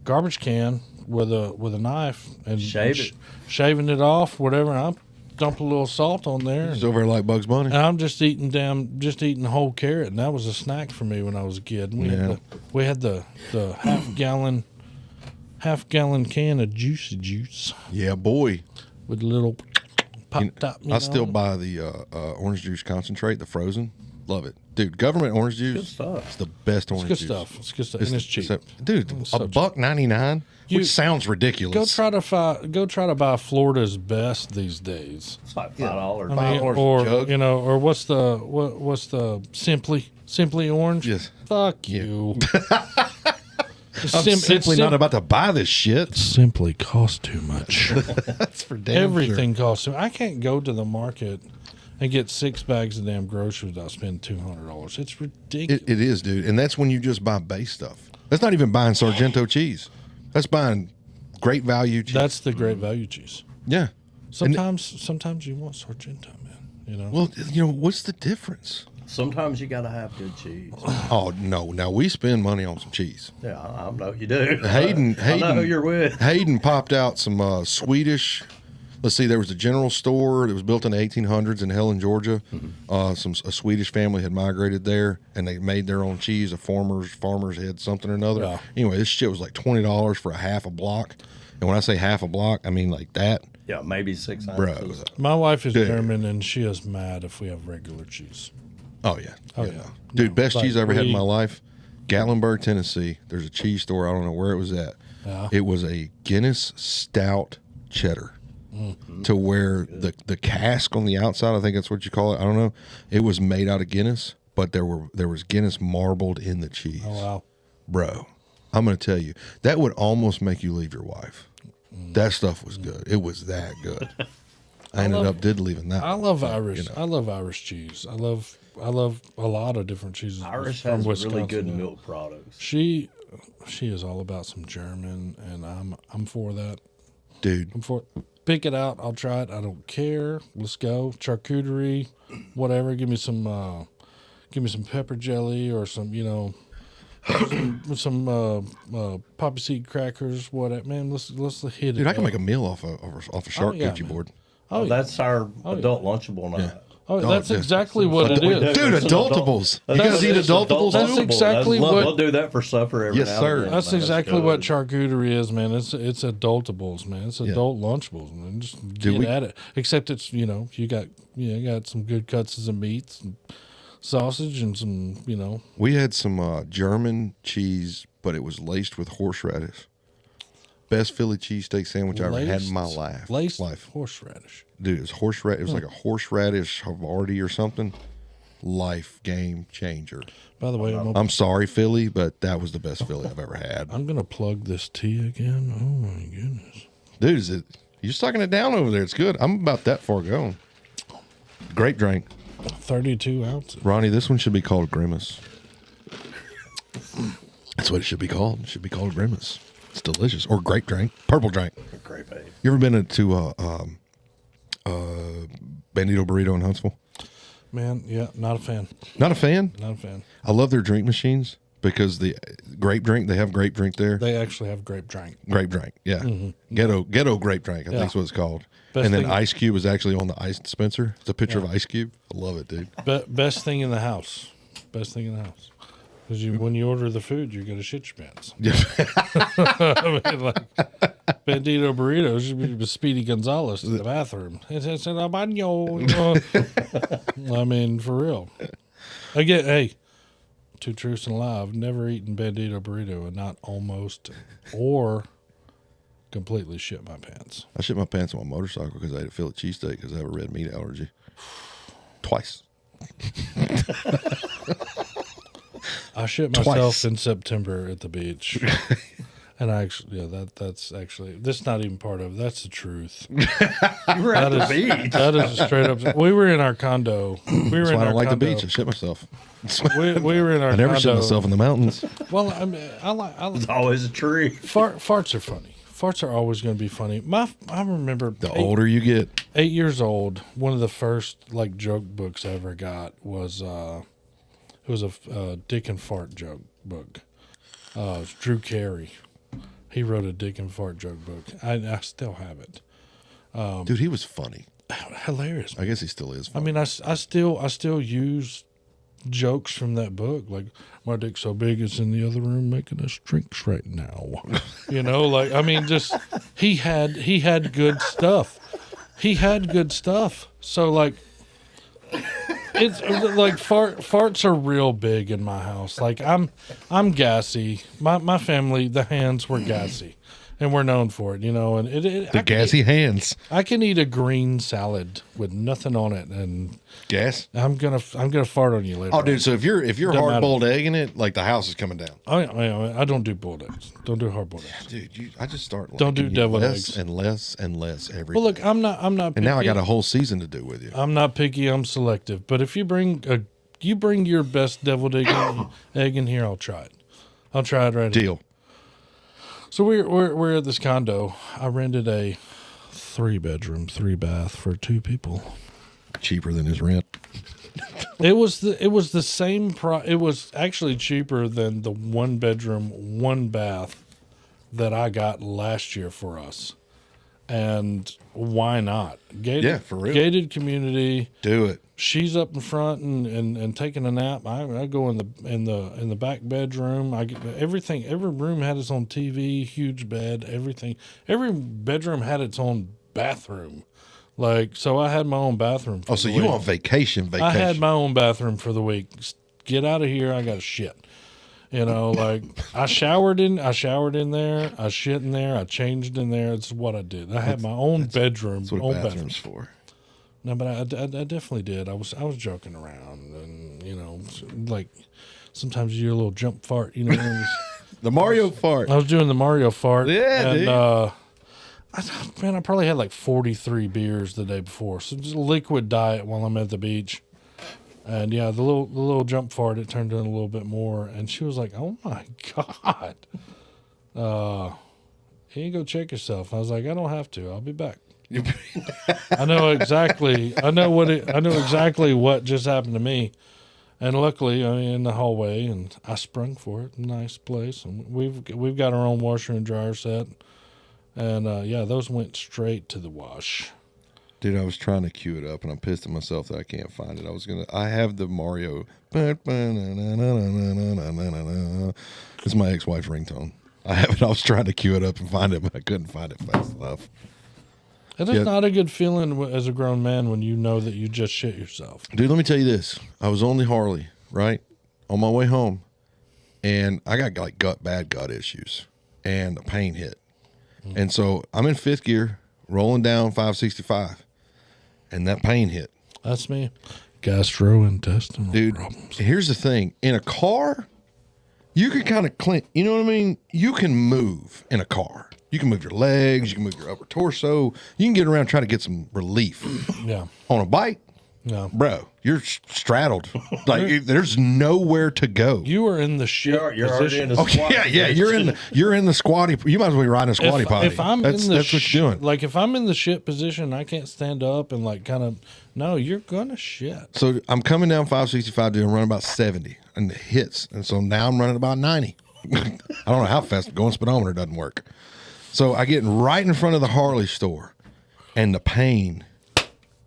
garbage can with a knife and Shave it. shaving it off, whatever. And I dump a little salt on there, It's and, over like Bugs Bunny. and I'm just eating whole carrot, and that was a snack for me when I was a kid. And we had the half gallon can of juicy juice Yeah, boy. with a little pop top. I still buy the orange juice concentrate, the frozen. Love it, dude. Government orange juice. Good stuff. It's the best orange good juice. stuff. It's good stuff, and it's cheap. Dude. It's so cheap. $1.99, You- which sounds ridiculous. Go try to buy Florida's best these days. It's like $5. I mean, orange or jug. or what's the simply orange? Yes. Fuck Yeah. you. I'm simply not about to buy this shit. Simply cost too much. That's for damn Everything costs too. I can't go to the market and get 6 bags of damn groceries without spending $200. It's ridiculous. It is, dude. And that's when you just buy base stuff. That's not even buying Sargento cheese. That's buying great value cheese. That's the great value cheese. yeah. Sometimes you want Sargento, man. Well, what's the difference? Sometimes you got to have good cheese. Oh, no. Now, we spend money on some cheese. Yeah, I know you do. Hayden, I know who you're with. Hayden popped out some Swedish. Let's see, there was a general store that was built in the 1800s in Helen, Georgia. Mm-hmm. A Swedish family had migrated there, and they made their own cheese. Farmers had something or another. Yeah. Anyway, this shit was like $20 for a half a block, And when I say half a block, I mean like that. Yeah, maybe 6 Bro. ounces. My wife is Dude. German, and she is mad if we have regular cheese. Oh, yeah. Oh, no. yeah. Dude, No, best like, cheese I ever had in we- my life. Gatlinburg, Tennessee. There's a cheese store. I don't know where it was at. Yeah. It was a Guinness Stout cheddar. To where the cask on the outside, I think that's what you call it. I don't know. It was made out of Guinness, but there was Guinness marbled in the cheese. Oh, wow. Bro, I'm going to tell you, that would almost make you leave your wife. That stuff was good. It was that good. I ended up leaving that. I love one, Irish. you know. I love Irish cheese. I love a lot of different cheeses. Irish from has Wisconsin. really good milk products. She is all about some German, and I'm for that. Dude, I'm for it. Pick it out. I'll try it. I don't care. Let's go. Charcuterie, whatever. Give me some pepper jelly or some, some poppy seed crackers. Whatever, man. Let's hit it. dude, I can up. make a meal off a shark yeah, coochie man. board. Oh, that's our adult Lunchable night. Oh, that's yeah. exactly what it is. Dude, adultables. You guys eat adultables That's too? exactly what- We'll do that for supper every Yes, now sir. and then, That's man. exactly what good. charcuterie is, man. It's adultables, man. It's adult Lunchables, man. Just get at it. Except it's you got some good cuts of meats and sausage and some We had some German cheese, but it was laced with horseradish. Best Philly cheesesteak sandwich I ever had in my life. Laced horseradish. Dude, it was horseradish. It was like a horseradish Havarti or something. Life game changer. By the way, I'm sorry, Philly, but that was the best Philly I've ever had. I'm gonna plug this tea again. Oh my goodness, Dude, you're sucking it down over there. It's good. I'm about that far gone. Great drink. 32 ounces. Ronnie, this one should be called Grimace. That's what it should be called. It should be called Grimace. It's delicious. Or grape drink. Purple drink. Great babe. You ever been to Bandito Burrito in Huntsville? Man, yeah, not a fan. Not a fan? Not a fan. I love their drink machines because the grape drink, they have grape drink there. They actually have grape drink. Grape drink, yeah. Ghetto grape drink, I think is what it's called. Best and then thing- Ice Cube is actually on the ice dispenser. It's a picture of Ice Cube. I love it, dude. Best thing in the house. Best thing in the house. Because when you order the food, you're gonna shit your pants. Yeah. I mean, like Bandito burritos, you'd be Speedy Gonzalez in the bathroom. It's a baño. I mean, for real. Again, hey, two truths and a lie. I've never eaten Bandito burrito and not almost or completely shit my pants. I shit my pants on my motorcycle because I ate a Philly cheesesteak because I have a red meat allergy. Twice. I shit Twice. myself in September at the beach. And I actually, that's actually, that's not even part of it. That's the truth. You were at the beach. That is straight up. We were in our condo. That's why I don't like the beach. I shit myself. We were in our I never shit condo. myself in the mountains. Well, I mean, I like It's always a tree. farts are funny. Farts are always going to be funny. I remember The older you get, 8 years old. One of the first like joke books I ever got was it was a dick and fart joke book. It was Drew Carey. He wrote a dick and fart joke book. I still have it. dude, he was funny. Hilarious. I guess he still is I funny. mean, I still use jokes from that book. Like, my dick's so big it's in the other room making us drinks right now. Like, I mean, just he had good stuff. He had good stuff. So like, it's like farts are real big in my house. Like I'm gassy. My family, the Hands were gassy, and we're known for it. And The gassy hands. I can eat a green salad with nothing on it, and Gas? I'm gonna fart on you later. Oh, dude, so if you're Doesn't hard boiled egg in it, like the house is coming down. I don't do boiled eggs. Don't do hard boiled eggs. Dude, I just start Don't do liking you deviled less eggs. and less and less every Well, look, day. I'm not. Picky. And now I got a whole season to do with you. I'm not picky. I'm selective. But if you bring your best deviled egg in here, I'll try it. I'll try it right. Deal. So we're at this condo. I rented a 3-bedroom, 3-bath for 2 people. Cheaper than his rent. It was the same it was actually cheaper than the 1-bedroom, 1-bath that I got last year for us. And why not? Yeah, for real. Gated community. Do it. she's up in front and taking a nap. I go in the back bedroom. I get everything. Every room had its own TV, huge bed, everything. Every bedroom had its own bathroom. Like, so I had my own bathroom. Oh, so you on vacation? I had my own bathroom for the week. Get out of here! I got to shit. You know, like I showered in there. I shit in there. I changed in there. It's what I did. I had my own bedroom. That's what own a bathroom's for. No, but I definitely did. I was joking around, and you know, like sometimes you hear a little jump fart. You know, The Mario fart. I was doing the Mario fart. Yeah, and, dude. I probably had like 43 beers the day before. So just a liquid diet while I'm at the beach. And yeah, the little jump fart, it turned in a little bit more. And she was like, "Oh my God. You go check yourself." I was like, "I don't have to. I'll be back." I know exactly what just happened to me. And luckily, I'm in the hallway, and I sprung for it. Nice place, and we've got our own washer and dryer set, and yeah, those went straight to the wash. Dude, I was trying to cue it up, and I'm pissed at myself that I can't find it. I have the Mario. It's my ex-wife's ringtone. I have it. I was trying to cue it up and find it, but I couldn't find it fast enough. It is not a good feeling as a grown man when you know that you just shit yourself. Dude, let me tell you this. I was on the Harley, right, on my way home, and I got like bad gut issues, and a pain hit. And so I'm in fifth gear, rolling down 565, and that pain hit. That's me. Gastrointestinal Dude, problems. Here's the thing. In a car, you can kind of clean. You know what I mean? You can move in a car. You can move your legs. You can move your upper torso. You can get around trying to get some relief. Yeah. On a bike, No. bro, you're straddled. Like there's nowhere to go. You are in the shit You're already in position. a Oh squat. yeah. You're in the squatty. You might as well be riding a squatty potty. If I'm that's in the what you're doing. like if I'm in the shit position, I can't stand up and like kind of. No, you're gonna shit. So I'm coming down 565, dude. I'm running about 70, and it hits. And so now I'm running about 90. I don't know how fast I'm going. Speedometer doesn't work. So I get right in front of the Harley store, and the pain.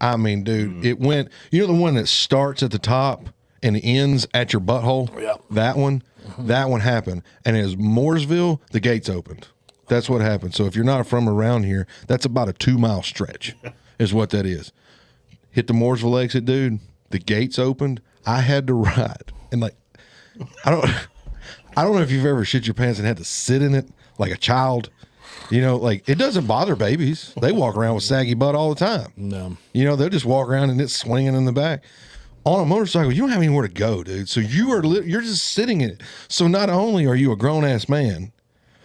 I mean, dude, it went. You know the one that starts at the top and ends at your butthole. Yeah. That one. That one happened, and as Mooresville, the gates opened. That's what happened. So if you're not from around here, that's about a 2-mile stretch, is what that is. Hit the Mooresville exit, dude. The gates opened. I had to ride, and like, I don't know if you've ever shit your pants and had to sit in it like a child. You know, like it doesn't bother babies. They walk around with saggy butt all the time. No. You know, they'll just walk around and it's swinging in the back. On a motorcycle, you don't have anywhere to go, dude. So you're just sitting in it. So not only are you a grown ass man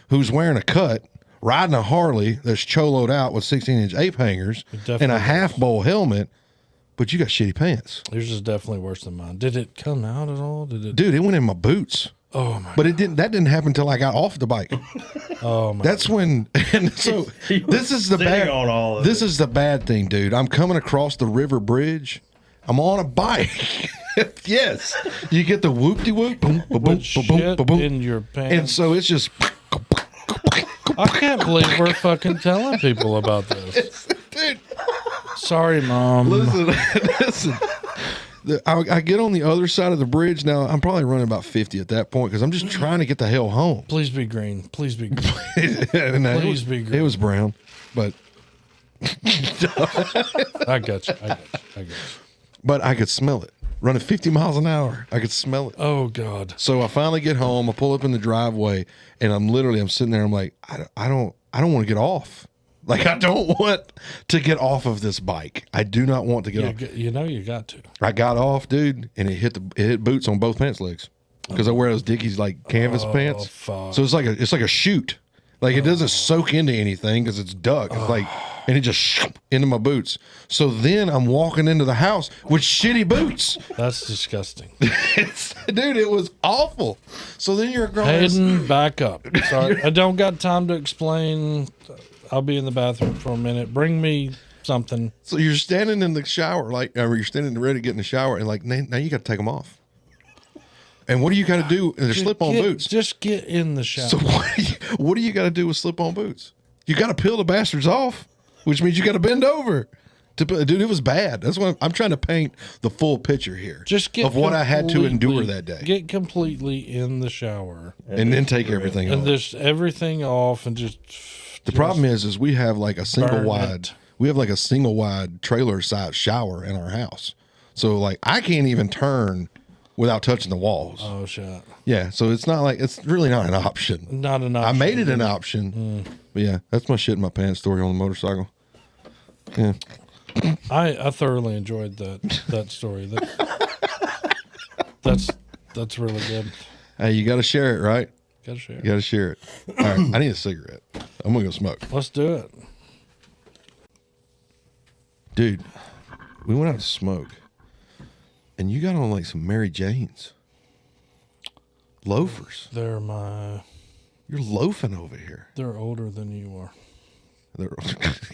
who's wearing a cut, riding a Harley that's choloed out with 16-inch ape hangers and a half bowl helmet, but you got shitty pants. Yours is definitely worse than mine. Did it come out at all? Did it? Dude, it went in my boots. Oh my! But it didn't. That didn't happen until I got off the bike. Oh my! That's when. And so this is the bad. on all of This is the bad thing, dude. I'm coming across the river bridge. I'm on a bike. Yes, you get the whoop-de whoop, boom, boom, boom, Shit boom, boom, boom, in your pants. and so it's just. I can't believe we're fucking telling people about this. Dude, Sorry, Mom. listen. I get on the other side of the bridge now. I'm probably running about 50 at that point because I'm just trying to get the hell home. Please be green. Please be green. And Please be green. It was brown, but I got you. but I could smell it. Running 50 miles an hour, I could smell it. Oh God. So I finally get home. I pull up in the driveway, and I'm sitting there. I'm like, I don't want to get off. Like I don't want to get off of this bike. I do not want to get off. You know you got to. I got off, dude, and it hit boots on both pants legs because I wear those Dickies like canvas pants. Fuck. So it's like a chute. Like it doesn't soak into anything because it's duck. It's like, and it just into my boots. So then I'm walking into the house with shitty boots. That's disgusting. Dude, it was awful. So then you're a grown Hayden, back up. Sorry, I don't got time to explain. I'll be in the bathroom for a minute. Bring me something. So you're standing in the shower, or you're standing ready to get in the shower, and like now you got to take them off. And what do you got to do? They're slip-on boots. Just get in the shower. So what do you got to do with slip-on boots? You got to peel the bastards off, which means you got to bend over Dude, it was bad. That's why I'm trying to paint the full picture here. Just get of what I had to endure that day. Get completely in the shower. And then take everything and off. just everything off and just. The problem is we have like a single wide. it. We have like a single wide trailer side shower in our house. So like I can't even turn without touching the walls. Oh shit. Yeah, so it's not like it's really not an option. Not an option. I made it an option. But yeah, that's my shit in my pants story on the motorcycle. Yeah. I thoroughly enjoyed that story. That's really good. Hey, you got to share it, right? Gotta share. You got to share it. All right, I need a cigarette. I'm gonna go smoke. Let's do it. Dude, we went out to smoke, and you got on like some Mary Janes. Loafers. You're loafing over here. They're older than you are.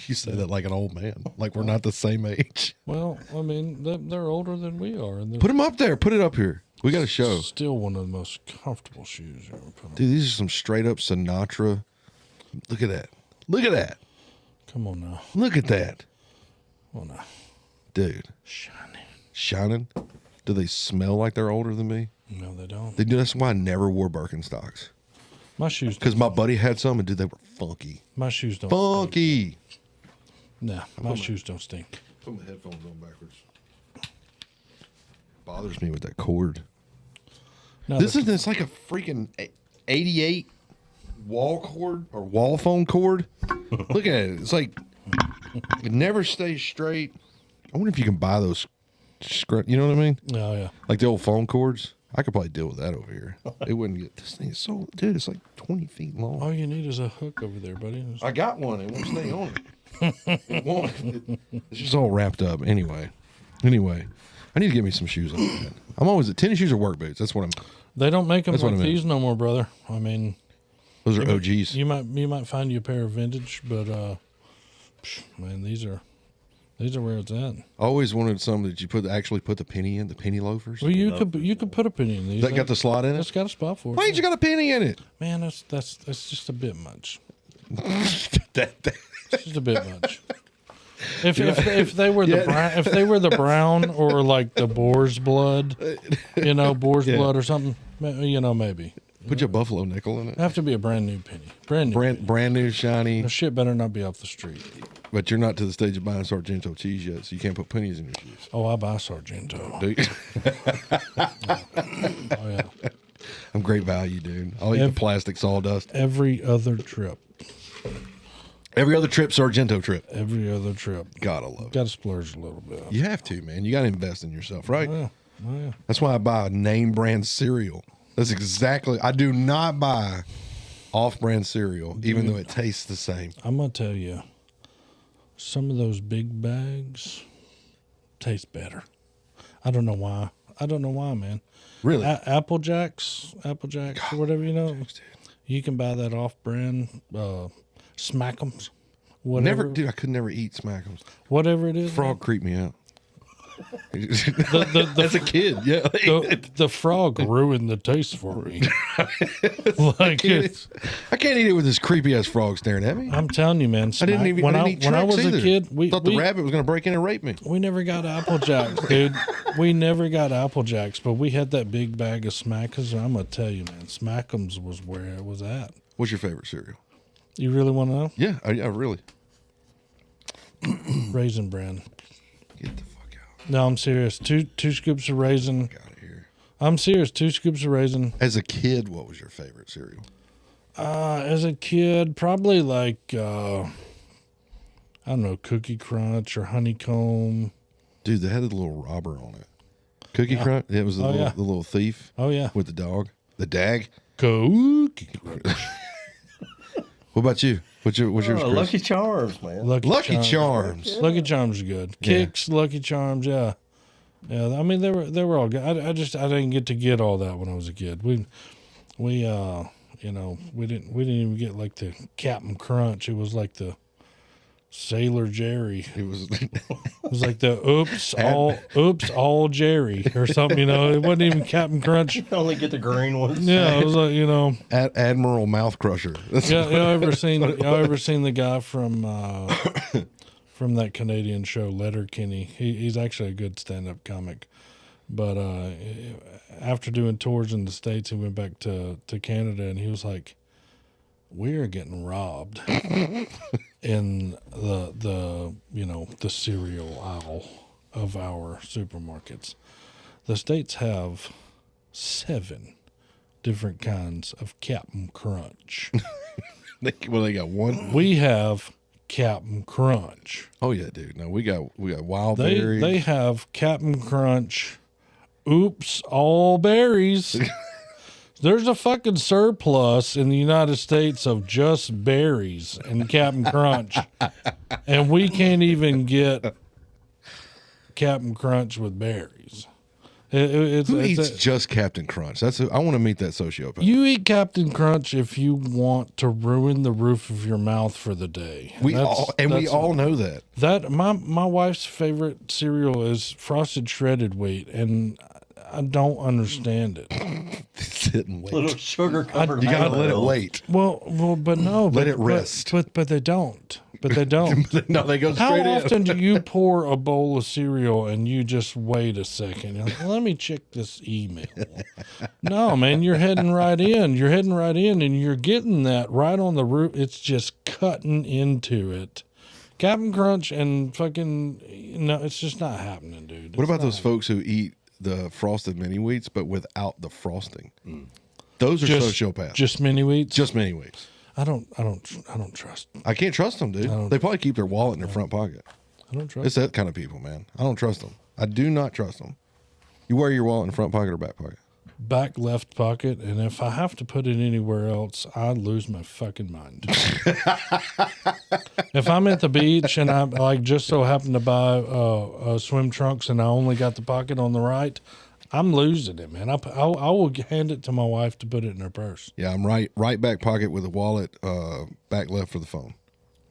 You say that like an old man, like we're not the same age. Well, I mean, they're older than we are, and Put them up there. Put it up here. We got a show. Still one of the most comfortable shoes you ever put on. Dude, these are some straight up Sinatra. Look at that. Look at that. Come on now. Look at that. Come on now. Dude. Shining. Do they smell like they're older than me? No, they don't. They do. That's why I never wore Birkenstocks. My shoes. Because my buddy had some, and dude, they were funky. My shoes don't. Funky. Stink. Nah, my shoes don't stink. Put my headphones on backwards. Bothers me with that cord. No, It's like a freaking 88 wall cord or wall phone cord. Look at it. It's like it never stays straight. I wonder if you can buy those. You know what I mean? Oh yeah. Like the old phone cords. I could probably deal with that over here. It wouldn't get this thing. Is so dude, it's like 20 feet long. All you need is a hook over there, buddy. I got one. It won't stay on it. It won't. It's just all wrapped up. Anyway, I need to get me some shoes on that. I'm always at tennis shoes or work boots. That's what I'm. They don't make them That's what like I meant. these no more, brother. I mean, Those are OGs. you might find you a pair of vintage, but man, these are where it's at. I always wanted some that you actually put the penny in, the penny loafers. Well, you could put a penny in these. That got the slot in It's it. got a spot for it. Why ain't you got a penny in it? Man, that's just a bit much. That- It's just a bit much. If they were the brown or like the boar's blood, boar's blood or something, maybe. Put your buffalo nickel in it. It'd have to be a brand new penny. Brand new. Brand new, shiny. The shit better not be off the street. But you're not to the stage of buying Sargento cheese yet, so you can't put pennies in your shoes. Oh, I buy Sargento. Do you? Oh yeah. I'm great value, dude. I'll eat the plastic sawdust. Every other trip. Every other trip, Sargento trip. Every other trip. Gotta love it. Got to splurge a little bit. You have to, man. You got to invest in yourself, right? Yeah. Oh yeah. That's why I buy a name brand cereal. That's exactly. I do not buy off-brand cereal, even though it tastes the same. I'm gonna tell you, some of those big bags taste better. I don't know why. Man. Really? Apple Jacks, or whatever, you can buy that off-brand Smack'ems, whatever. Dude, I could never eat Smack'ems. Whatever it is. Frog creeped me out. The As a kid, yeah. the frog ruined the taste for me. I can't eat it with this creepy ass frog staring at me. I'm telling you, man. I didn't even when I didn't eat I Trix was either. a kid, we thought the rabbit was going to break in and rape me. We never got Apple Jacks, dude. We never got Apple Jacks, but we had that big bag of Smackers. I'm gonna tell you, man, Smack'ems was where it was at. What's your favorite cereal? You really want to know? Yeah, I really. Raisin Bran. Get the fuck out. No, I'm serious. Two scoops of raisin. Get out of here. I'm serious. 2 scoops of raisin. As a kid, what was your favorite cereal? As a kid, probably like I don't know, Cookie Crunch or Honeycomb. Dude, they had a little robber on it. Cookie Crunch? It was the little thief Oh yeah, with the dog. The dag. Cookie Crunch. What about you? What's yours, Chris? Lucky Charms, man. Lucky Charms. Lucky Charms are good. Kicks, Lucky Charms, yeah. I mean they were all good. I didn't get all that when I was a kid. We didn't even get like the Captain Crunch. It was like the Sailor Jerry. It was It was like the all Jerry or something. It wasn't even Captain Crunch. You only get the green ones. Yeah, it was like Admiral Mouth Crusher. That's y'all ever seen the guy from from that Canadian show, Letterkenny. He's actually a good stand-up comic. But after doing tours in the States, he went back to Canada, and he was like, "We are getting robbed in the cereal aisle of our supermarkets. The States have 7 different kinds of Captain Crunch. They got one. We have Captain Crunch. Oh yeah, dude. No, we got wild berries. They have Captain Crunch. Oops, all berries." There's a fucking surplus in the United States of just berries and Captain Crunch, and we can't even get Captain Crunch with berries. Who eats just Captain Crunch? I want to meet that sociopath. You eat Captain Crunch if you want to ruin the roof of your mouth for the day. We all know that. That my wife's favorite cereal is Frosted Shredded Wheat, and I don't understand it. Sit and wait. Little sugar covered. You gotta let it wait. Well, but no. Let it rest. But they don't. But they don't. No, they go straight How in. often do you pour a bowl of cereal and you just wait a second? You're like, let me check this email. No, man, you're heading right in. You're heading right in, and you're getting that right on the roof. It's just cutting into it. Captain Crunch and fucking no, it's just not happening, dude. What about those folks who eat the frosted mini wheats but without the frosting? Those are sociopaths. Just mini wheats. Just mini wheats. I don't trust. I can't trust them, dude. They probably keep their wallet in their front pocket. I don't trust. It's that kind of people, man. I don't trust them. I do not trust them. You wear your wallet in the front pocket or back pocket? Back left pocket, and if I have to put it anywhere else, I lose my fucking mind. If I'm at the beach and I like just so happen to buy swim trunks and I only got the pocket on the right, I'm losing it, man. I will hand it to my wife to put it in her purse. Yeah, I'm right back pocket with a wallet, back left for the phone.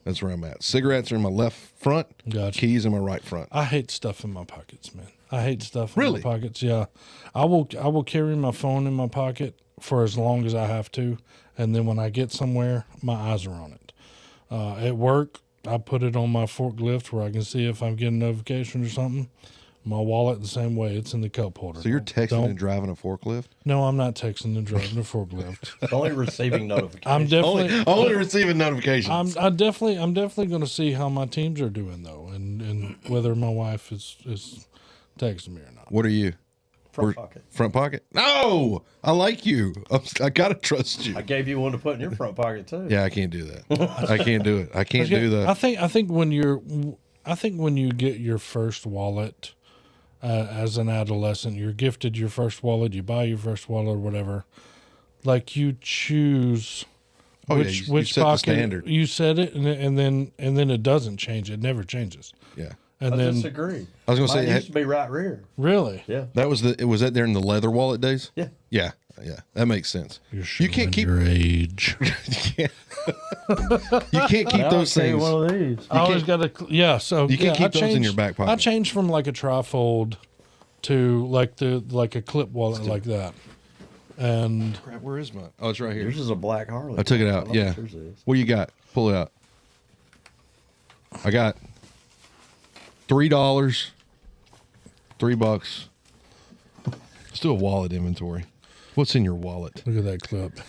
That's where I'm at. Cigarettes are in my left front. Gotcha. Keys in my right front. I hate stuff in my pockets, man. I hate stuff in Really? my pockets. Yeah, I will carry my phone in my pocket for as long as I have to, and then when I get somewhere, my eyes are on it. At work, I put it on my forklift where I can see if I'm getting a notification or something. My wallet the same way. It's in the cup holder. So you're texting and driving a forklift? No, I'm not texting and driving a forklift. It's only receiving notifications. I'm definitely Only receiving notifications. I'm definitely going to see how my teams are doing though, and whether my wife is texting me or not. What are you? Front pocket. Front pocket? No! I like you. I got to trust you. I gave you one to put in your front pocket too. Yeah, I can't do that. I can't do it. I can't do that. I think when you get your first wallet as an adolescent, you're gifted your first wallet, you buy your first wallet or whatever, like you choose which you set pocket the standard. you set it, and then it doesn't change. It never changes. Yeah. And I then disagree. I was going to Mine say, used to be right rear. really, Yeah. that was was that there in the leather wallet days? Yeah. Yeah. Yeah. That makes sense. you can't keep your age. you can't keep those things. One of these. I always got to So You can't yeah, keep those in your back pocket. I changed from like a trifold to like a clip wallet like that. And Crap, where is mine? Oh, it's right here. Yours is a black Harley. I took it out. know Yeah. what yours is. What you got? Pull it out. I got $3, $3. Let's do a wallet inventory. What's in your wallet? look at that clip.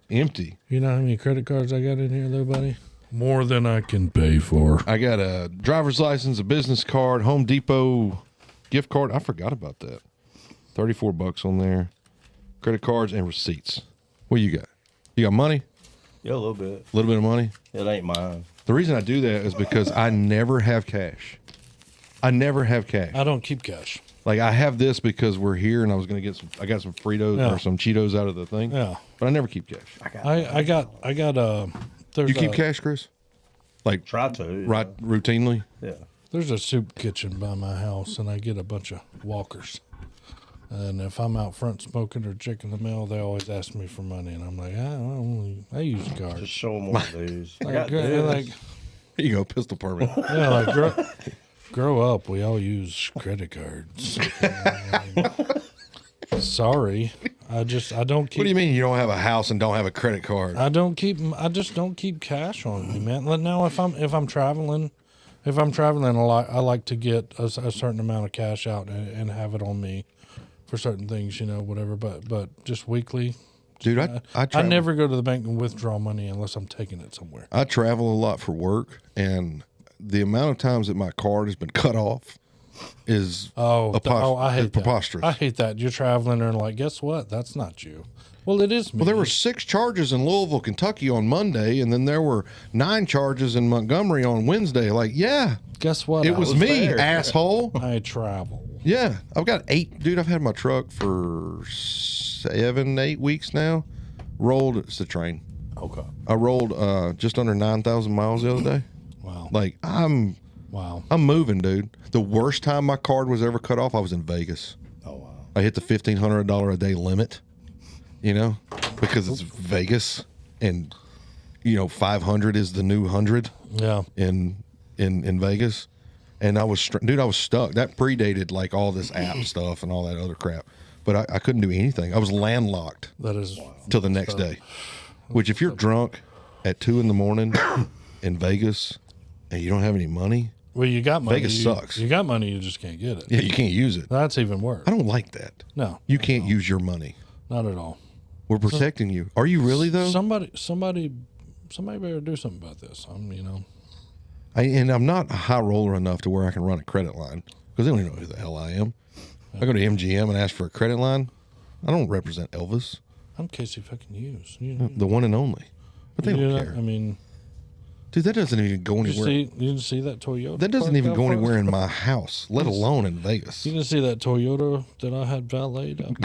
Empty. You know how many credit cards I got in here, though, buddy? More than I can pay for. I got a driver's license, a business card, Home Depot gift card. I forgot about that. $34 on there. Credit cards and receipts. What you got? You got money? Yeah, a little bit. A little bit of money? It ain't mine. The reason I do that is because I never have cash. I never have cash. I don't keep cash. Like I have this because we're here, and I was going to get some. I got some Fritos Yeah. or some Cheetos out of the thing. Yeah. But I never keep cash. I got there's You keep cash, Chris? Like Try to. Yeah. right routinely? Yeah. There's a soup kitchen by my house, and I get a bunch of walkers. And if I'm out front smoking or checking the mail, they always ask me for money, and I'm like, I use a card. Just show them one of these. I got Like, this. Here you go, pistol permit. yeah, like grow up. We all use credit cards. Sorry, I don't keep. What do you mean you don't have a house and don't have a credit card? I just don't keep cash on me, man. Now, if I'm traveling a lot, I like to get a certain amount of cash out and have it on me for certain things, whatever. But just weekly, dude, I never go to the bank and withdraw money unless I'm taking it somewhere. I travel a lot for work, and the amount of times that my card has been cut off is I hate preposterous. That. I hate that. You're traveling and like, guess what? That's not you. Well, it is me. Well, there were 6 charges in Louisville, Kentucky on Monday, and then there were 9 charges in Montgomery on Wednesday. Like, yeah. Guess what? It was me, fair. asshole. I travel. Yeah. I've got 8. Dude, I've had my truck for 7, 8 weeks now. It's the train. Okay. I rolled just under 9,000 miles the other day. Wow. Like, I'm moving, dude. The worst time my card was ever cut off, I was in Vegas. Oh, wow. I hit the $1,500 a day limit, because it's Vegas, and 500 is the new 100. Yeah. In Vegas, and I was stuck. That predated like all this app stuff and all that other crap, but I couldn't do anything. I was landlocked. That is till the next day. Which, if you're drunk at 2 a.m. in Vegas and you don't have any money. Well, you got money. Vegas sucks. You got money, you just can't get it. Yeah, you can't use it. That's even worse. I don't like that. No. You can't use your money. Not at all. We're protecting you. Are you really, though? Somebody better do something about this. And I'm not a high roller enough to where I can run a credit line, because they don't even know who the hell I am. I go to MGM and ask for a credit line. I don't represent Elvis. I'm Casey fucking Hughes. The one and only. But they don't care. Dude, that doesn't even go anywhere. You didn't see that Toyota? That doesn't even go anywhere in my house, let alone in Vegas. You didn't see that Toyota that I had valeted out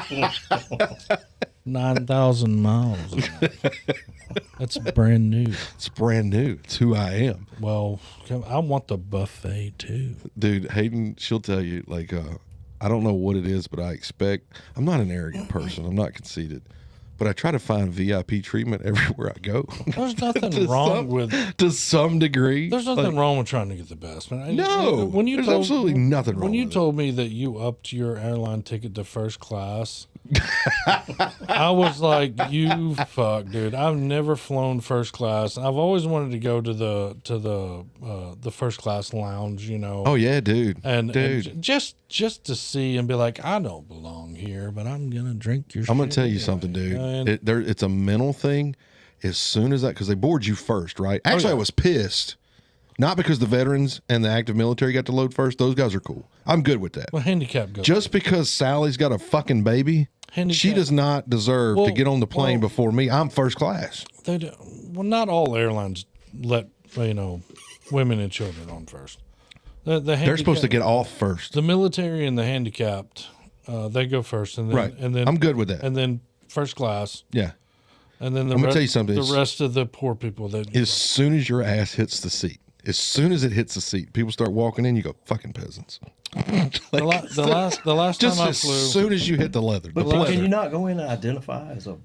there? 9,000 miles. That's brand new. It's brand new. It's who I am. Well, I want the buffet too. Dude, Hayden, she'll tell you, like, I don't know what it is, but I'm not an arrogant person. I'm not conceited. But I try to find VIP treatment everywhere I go. There's nothing wrong with... To some degree. There's nothing wrong with trying to get the best. Man. No. There's absolutely nothing wrong with it. When you told me that you upped your airline ticket to first class, I was like, you fuck, dude. I've never flown first class. I've always wanted to go to the first class lounge, Oh, yeah, dude. And just to see and be like, I don't belong here, but I'm going to drink your shit. I'm going to tell you something, dude. It's a mental thing. As soon as because they board you first, right? Actually, I was pissed. Not because the veterans and the active military got to load first. Those guys are cool. I'm good with that. Well, handicap goes. Just because Sally's got a fucking baby, she does not deserve to get on the plane before me. I'm first class. They do. Well, not all airlines let women and children on first. They're supposed to get off first. The military and the handicapped, they go first, and then right. And then I'm good with that. And then first class. Yeah. And then I'm gonna tell you something. The rest of the poor people that as soon as your ass hits the seat, people start walking in. You go, fucking peasants. The last just time I as flew, soon as you hit the leather. But can you not go in and identify as a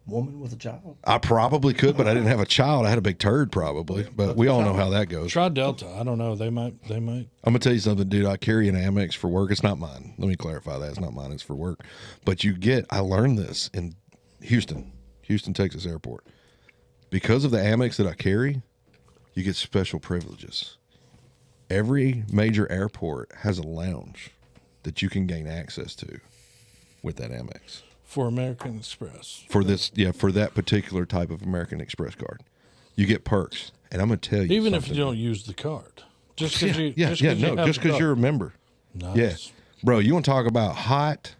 woman with a child? I probably could, but I didn't have a child. I had a big turd, probably. But we all know how that goes. Try Delta. I don't know. They might. I'm gonna tell you something, dude. I carry an Amex for work. It's not mine. Let me clarify that. It's not mine. It's for work. But I learned this in Houston, Texas airport. Because of the Amex that I carry, you get special privileges. Every major airport has a lounge that you can gain access to with that Amex. For American Express. For that particular type of American Express card. You get perks. And I'm going to tell you even if you don't use the card. Just because you're a member. Nice. Yeah. Bro, you want to talk about hot,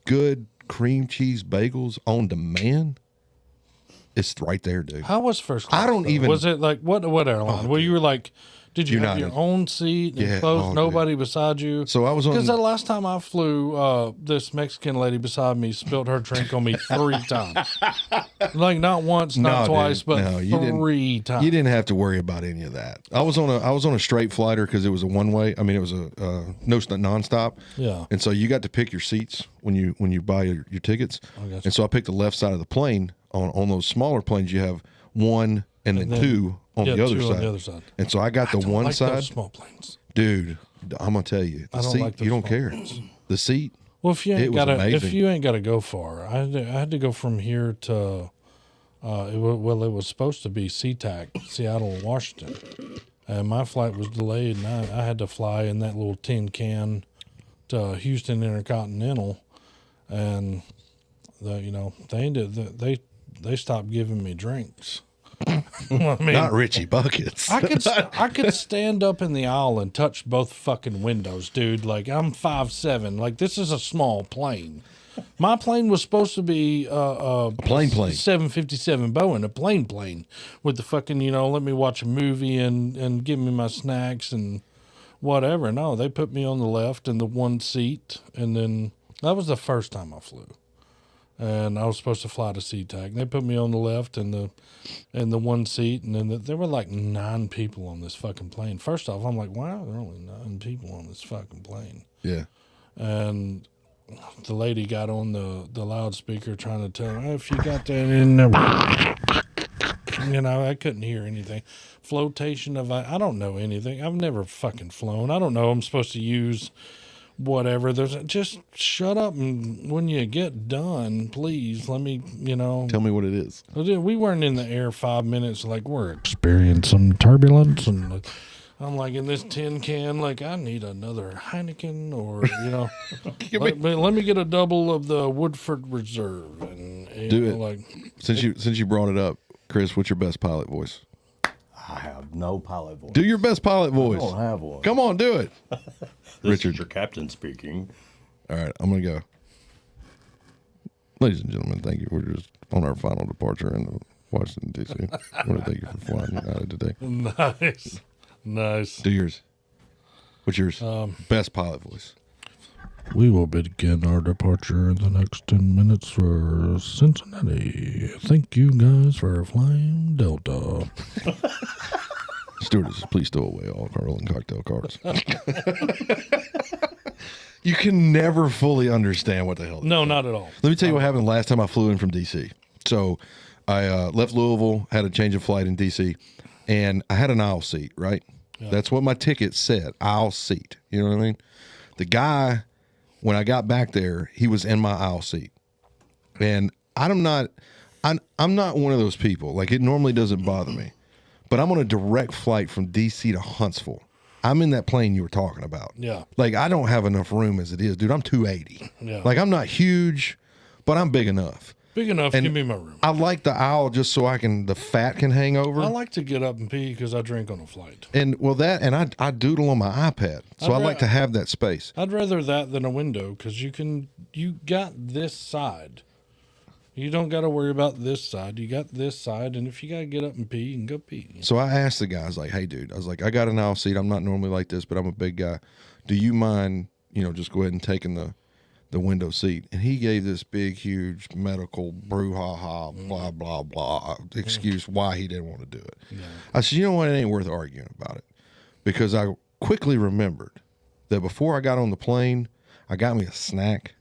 good cream cheese bagels on demand? It's right there, dude. How was first class? I don't even... Was it like, what airline? Well, you were like... Did you have your own seat and close, nobody beside you? So I was on... Because the last time I flew, this Mexican lady beside me spilled her drink on me 3 times. Like not once, not twice, but 3 times. You didn't have to worry about any of that. I was on a straight flighter because it was a one-way. I mean, it was a nonstop. Yeah. And so you got to pick your seats when you buy your tickets. And so I picked the left side of the plane. On those smaller planes, you have one and then 2 on the other side. And so I got the one side. Those small planes. Dude, I'm gonna tell you, the seat, you don't care. The seat, Well, if you ain't It was got to, amazing. if you ain't got to go far, I had to go from here to, it was supposed to be SeaTac, Seattle, Washington, and my flight was delayed, and I had to fly in that little tin can to Houston Intercontinental, and they stopped giving me drinks. I mean, Not Richie Buckets. I could stand up in the aisle and touch both fucking windows, dude. Like, I'm 5'7". Like, this is a small plane. My plane was supposed to be a plane. 757 Boeing, a plane with the fucking, let me watch a movie and give me my snacks and whatever. No, they put me on the left in the one seat, and then that was the first time I flew. And I was supposed to fly to SeaTac. And they put me on the left in the one seat, and then there were like 9 people on this fucking plane. First off, I'm like, wow, there are only 9 people on this fucking plane. Yeah. And the lady got on the loudspeaker trying to tell me, if you got that in there. I couldn't hear anything. Flotation of, I don't know anything. I've never fucking flown. I don't know. I'm supposed to use whatever. Just shut up, and when you get done, please let me, Tell me what it is. We weren't in the air 5 minutes, like we're experiencing turbulence, and I'm like in this tin can, like I need another Heineken, or let me get a double of the Woodford Reserve, and Do it. like Since you brought it up, Chris, what's your best pilot voice? I have no pilot voice. Do your best pilot voice. I don't have one. Come on, do it. This Richard. is your captain speaking. All right, I'm going to go. Ladies and gentlemen, thank you. We're just on our final departure in Washington, D.C. I want to thank you for flying United today. nice. Do yours. What's yours? Best pilot voice. We will begin our departure in the next 10 minutes for Cincinnati. Thank you guys for flying Delta. Stewardess, please stow away all Carl and cocktail cards. You can never fully understand what the hell. No, not at all. Let me tell you what happened last time I flew in from D.C. So I left Louisville, had a change of flight in D.C., and I had an aisle seat, right? Yeah. That's what my ticket said, aisle seat. You know what I mean? The guy, when I got back there, he was in my aisle seat. And I'm not one of those people. Like, it normally doesn't bother me. But I'm on a direct flight from D.C. to Huntsville. I'm in that plane you were talking about. Yeah. Like, I don't have enough room as it is, dude. I'm 280. Yeah. Like, I'm not huge, but I'm big enough. Big enough, And give me my room. I like the aisle just so the fat can hang over. I like to get up and pee because I drink on a flight. And I doodle on my iPad. So I like to have that space. I'd rather that than a window because you got this side. You don't got to worry about this side. You got this side, and if you got to get up and pee, you can go pee. So I asked the guy, I was like, hey, dude, I got an aisle seat. I'm not normally like this, but I'm a big guy. Do you mind, just go ahead and taking the window seat? And he gave this big, huge medical brouhaha, blah, blah, blah, excuse why he didn't want to do it. Yeah. I said, you know what? It ain't worth arguing about it. Because I quickly remembered that before I got on the plane, I got me a snack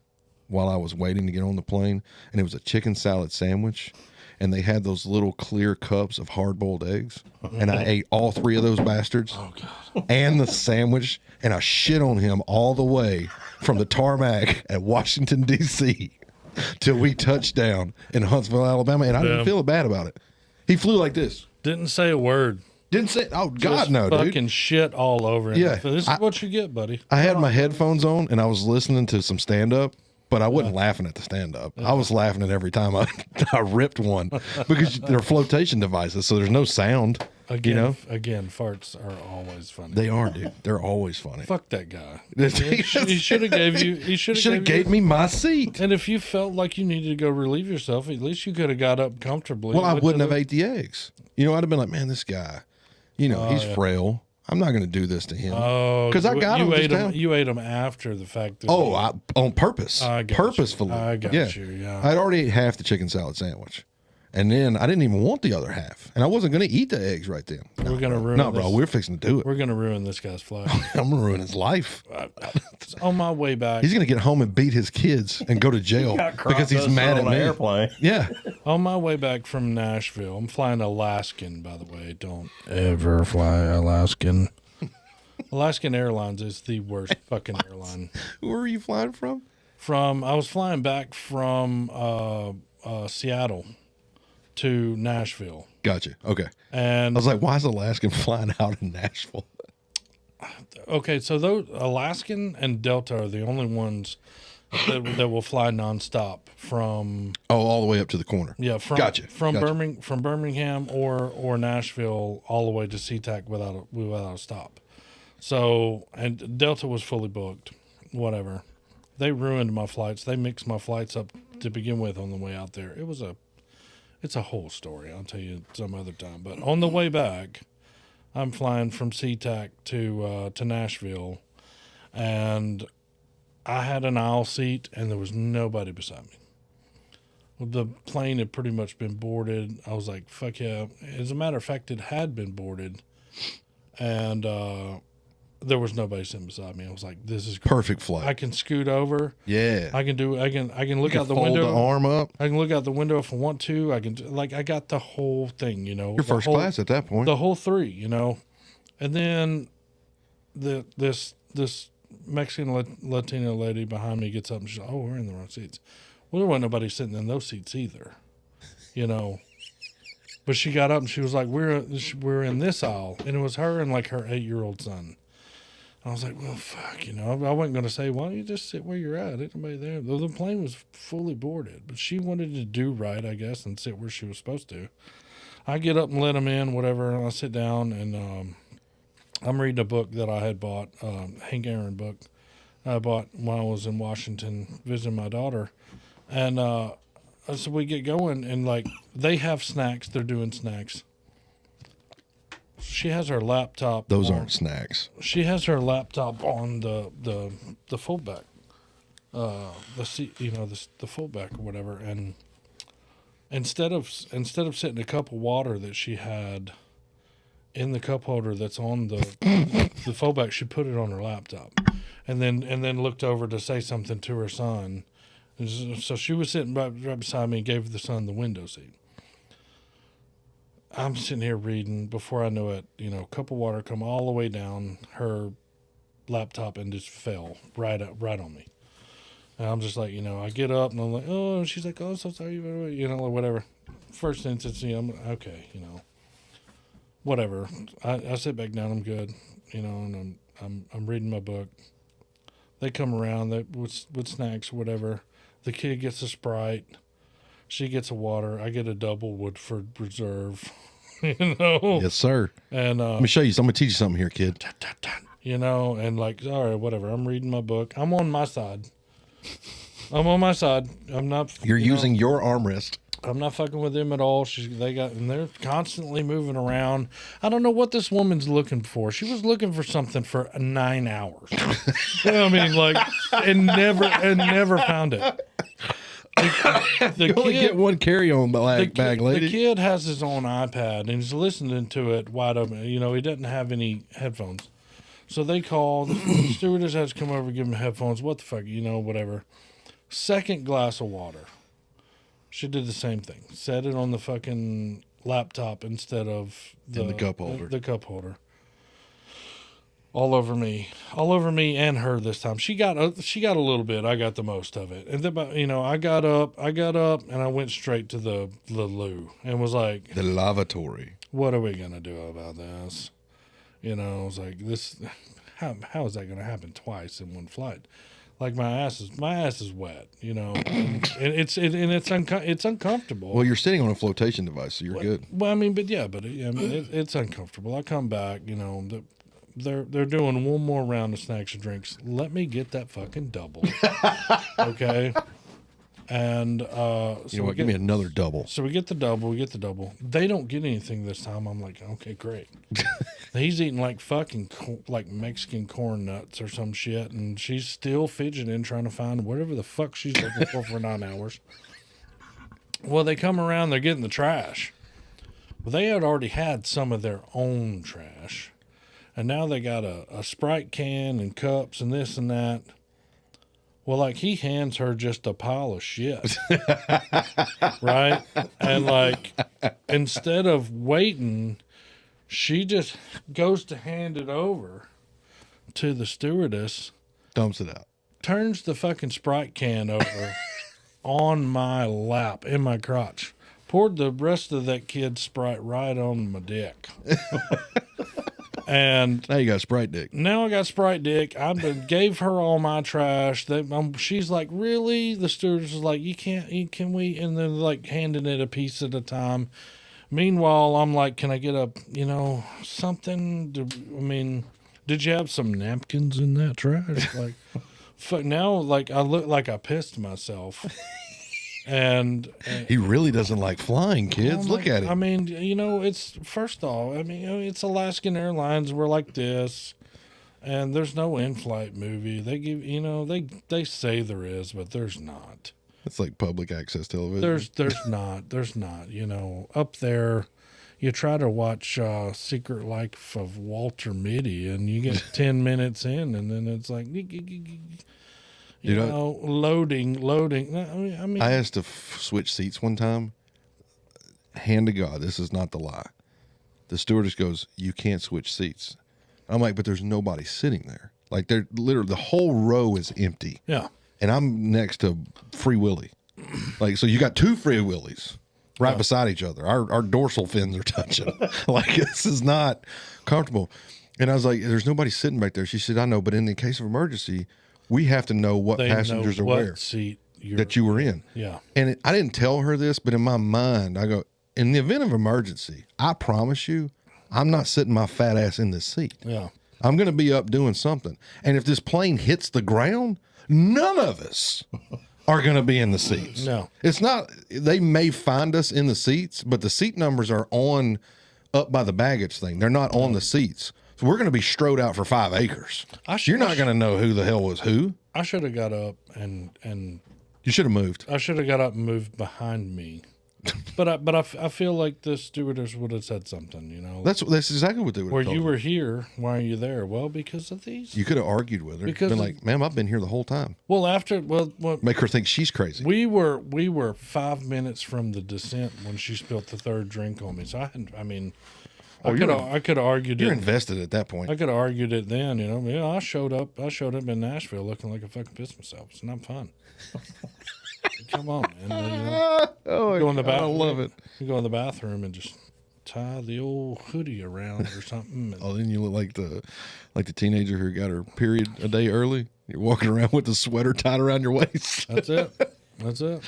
while I was waiting to get on the plane, and it was a chicken salad sandwich, and they had those little clear cups of hard-boiled eggs, and I ate all 3 of those bastards, and the sandwich, and I shit on him all the way from the tarmac at Washington, D.C., till we touched down in Huntsville, Alabama, and I didn't feel bad about it. He flew like this. Didn't say a word. Didn't say, oh, God, Just no, dude. fucking shit all over him. Yeah. This is what you get, buddy. I had my headphones on, and I was listening to some stand-up, but I wasn't laughing at the stand-up. I was laughing at every time I ripped one because they're flotation devices, so there's no sound. Again, farts are always funny. They are, dude. They're always funny. Fuck that guy. He should have gave you. He should have gave me my seat. And if you felt like you needed to go relieve yourself, at least you could have got up comfortably. Well, I wouldn't have ate the eggs. I'd have been like, man, this guy, he's frail. I'm not going to do this to him. Oh, because I got him. You ate them after the fact. That on purpose. Purposefully. I got you. Yeah. I'd already ate half the chicken salad sandwich. And then I didn't even want the other half. And I wasn't going to eat the eggs right then. We're going to ruin No, bro, we're fixing to do it. We're going to ruin this guy's flight. I'm going to ruin his life. On my way back. He's going to get home and beat his kids and go to jail because he's mad at me. Airplane. Yeah. On my way back from Nashville, I'm flying Alaskan, by the way. Don't ever fly Alaskan. Alaskan Airlines is the worst fucking airline. Where are you flying from? I was flying back from Seattle to Nashville. Gotcha. Okay. And I was like, why is Alaskan flying out in Nashville? okay, so those Alaskan and Delta are the only ones that will fly nonstop from all the way up to the corner. yeah from Gotcha. from Gotcha. from Birmingham or Nashville all the way to SeaTac without a stop. So and Delta was fully booked. Whatever, they ruined my flights. They mixed my flights up to begin with on the way out there. It's a whole story. I'll tell you some other time. But on the way back, I'm flying from SeaTac to Nashville, and I had an aisle seat, and there was nobody beside me. The plane had pretty much been boarded. I was like, fuck yeah. As a matter of fact, it had been boarded, and there was nobody sitting beside me. I was like, this is great. Perfect flight. I can scoot over. Yeah. I can look out the fold window. the arm up. I can look out the window if I want to. I got the whole thing, You're first class at that point. the whole three, and then this Mexican Latina lady behind me gets up and she's like, oh, we're in the wrong seats. Well, there wasn't nobody sitting in those seats either, But she got up and she was like, we're in this aisle, and it was her and like her 8-year-old son. I was like, well, fuck, I wasn't going to say, why don't you just sit where you're at? Ain't nobody there. Though the plane was fully boarded, but she wanted to do right, I guess, and sit where she was supposed to. I get up and let them in, whatever, and I sit down, and I'm reading a book that I had bought, Hank Aaron book I bought while I was in Washington visiting my daughter. And so we get going, and, like, they have snacks. They're doing snacks. She has her laptop. Those aren't snacks. She has her laptop on the fullback, the seat, the fullback or whatever. And instead of setting a cup of water that she had in the cup holder that's on the fullback, she put it on her laptop, and then looked over to say something to her son. And so she was sitting right beside me and gave the son the window seat. I'm sitting here reading. Before I know it, a cup of water come all the way down her laptop and just fell right on me. And I'm just like, I get up and I'm like, oh, and she's like, oh, so sorry, or whatever. First instance, I'm okay, whatever. I sit back down. I'm good, and I'm reading my book. They come around with snacks or whatever. The kid gets a Sprite. She gets a water. I get a double Woodford Reserve, Yes, sir. And let me show you. I'm going to teach you something here, kid. And like, all right, whatever. I'm reading my book. I'm on my side. I'm not. You're using your armrest. I'm not fucking with them at all. They're constantly moving around. I don't know what this woman's looking for. She was looking for something for 9 hours. I mean, like, and never found it. You only get one carry-on bag, lady. The kid has his own iPad, and he's listening to it wide open. He doesn't have any headphones. So they call. The stewardess has to come over and give him headphones. What the fuck, whatever. Second glass of water. She did the same thing. Set it on the fucking laptop instead of the cup holder. The cup holder. All over me and her this time. She got a little bit. I got the most of it. And then, I got up and I went straight to the loo and was like, the lavatory. What are we gonna do about this? I was like, this. How is that gonna happen twice in one flight? Like my ass is wet, and it's uncomfortable. Well, you're sitting on a flotation device, so you're good. Well, I mean, it's uncomfortable. I come back, they're doing one more round of snacks and drinks. Let me get that fucking double, okay? And so give me another double. So we get the double. They don't get anything this time. I'm like, okay, great. He's eating like fucking like Mexican corn nuts or some shit, and she's still fidgeting trying to find whatever the fuck she's looking for 9 hours. Well, they come around, they're getting the trash. Well, they had already had some of their own trash, and now they got a Sprite can and cups and this and that. Well, like, he hands her just a pile of shit, right? And, like, instead of waiting, she just goes to hand it over to the stewardess. Dumps it out. turns the fucking Sprite can over on my lap in my crotch. Poured the rest of that kid's Sprite right on my dick. And Now you got Sprite dick. now I got Sprite dick. Gave her all my trash. She's like, really? The stewardess is like, you can't eat, can we? And then like handing it a piece at a time. Meanwhile, I'm like, can I get something? Did you have some napkins in that trash? Like, fuck, now, like, I look like I pissed myself. And He really doesn't like flying, kids. I'm Look like, at him. it's first off, it's Alaskan Airlines. We're like this, and there's no in-flight movie. They give, they say there is, but there's not. It's like public access television. There's not. Up there, you try to watch Secret Life of Walter Mitty, and you get 10 minutes in, and then it's like, loading. I asked to switch seats one time. Hand to God, this is not the lie. The stewardess goes, "You can't switch seats." I'm like, but there's nobody sitting there. Like, they're literally, the whole row is empty. Yeah. And I'm next to Free Willy. Like, so you got two Free Willies right beside each other. Our dorsal fins are touching. Like, this is not comfortable. And I was like, there's nobody sitting back there. She said, I know, but in the case of emergency, we have to know what passengers are where seat that you were in. Yeah. And I didn't tell her this, but in my mind, I go, in the event of emergency, I promise you, I'm not sitting my fat ass in this seat. Yeah. I'm going to be up doing something. And if this plane hits the ground, none of us are going to be in the seats. No. It's not, they may find us in the seats, but the seat numbers are up by the baggage thing. They're not on the seats. So we're going to be strode out for 5 acres. You're not going to know who the hell was who. I should have got up and You should have moved. I should have got up and moved behind me. But I feel like the stewardess would have said something, That's exactly what they would have Where told you her. were here, why are you there? Well, because of these. You could have argued with her. Because been like, ma'am, I've been here the whole time. Well, Make her think she's crazy. we were 5 minutes from the descent when she spilled the third drink on me. So I could have argued You're it. invested at that point. I could have argued it then, Yeah, I showed up in Nashville looking like a fucking piss myself. It's not fun. Come on, man. Go in the bathroom. I love it. You go in the bathroom and just tie the old hoodie around or something. Oh, then you look like the teenager who got her period a day early. You're walking around with the sweater tied around your waist. That's it.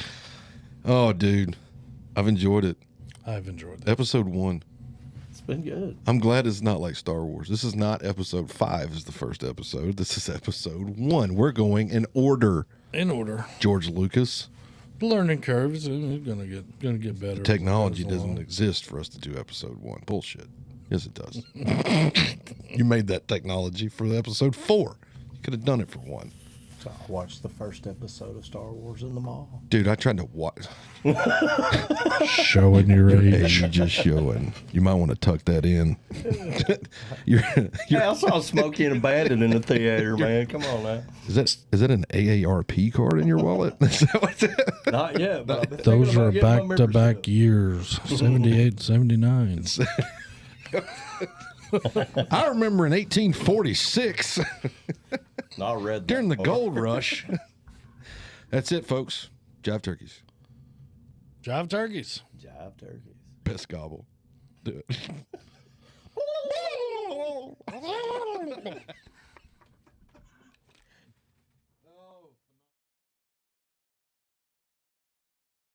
Oh, dude, I've enjoyed it. I've enjoyed that. Episode 1. It's been good. I'm glad it's not like Star Wars. This is not episode 5 is the first episode. This is episode 1. We're going in order. In order. George Lucas. The learning curve is gonna get better. Technology doesn't exist for us to do episode 1. Bullshit. Yes, it does. You made that technology for episode 4. You could have done it for 1. So I watched the first episode of Star Wars in the mall. Dude, I tried to watch. Showing your age. Age just showing. You might want to tuck that in. Hey, I saw Smokey and Bandit in the theater, man. Come on now. Is that an AARP card in your wallet? Is that what Not yet, but I've been Those thinking are about getting my back-to-back membership. years, 78, 79. I remember in 1846 No, I read that during the part. gold rush. That's it, folks. Jive Turkeys. Jive Turkeys. Jive Turkeys. Best gobble. Do it.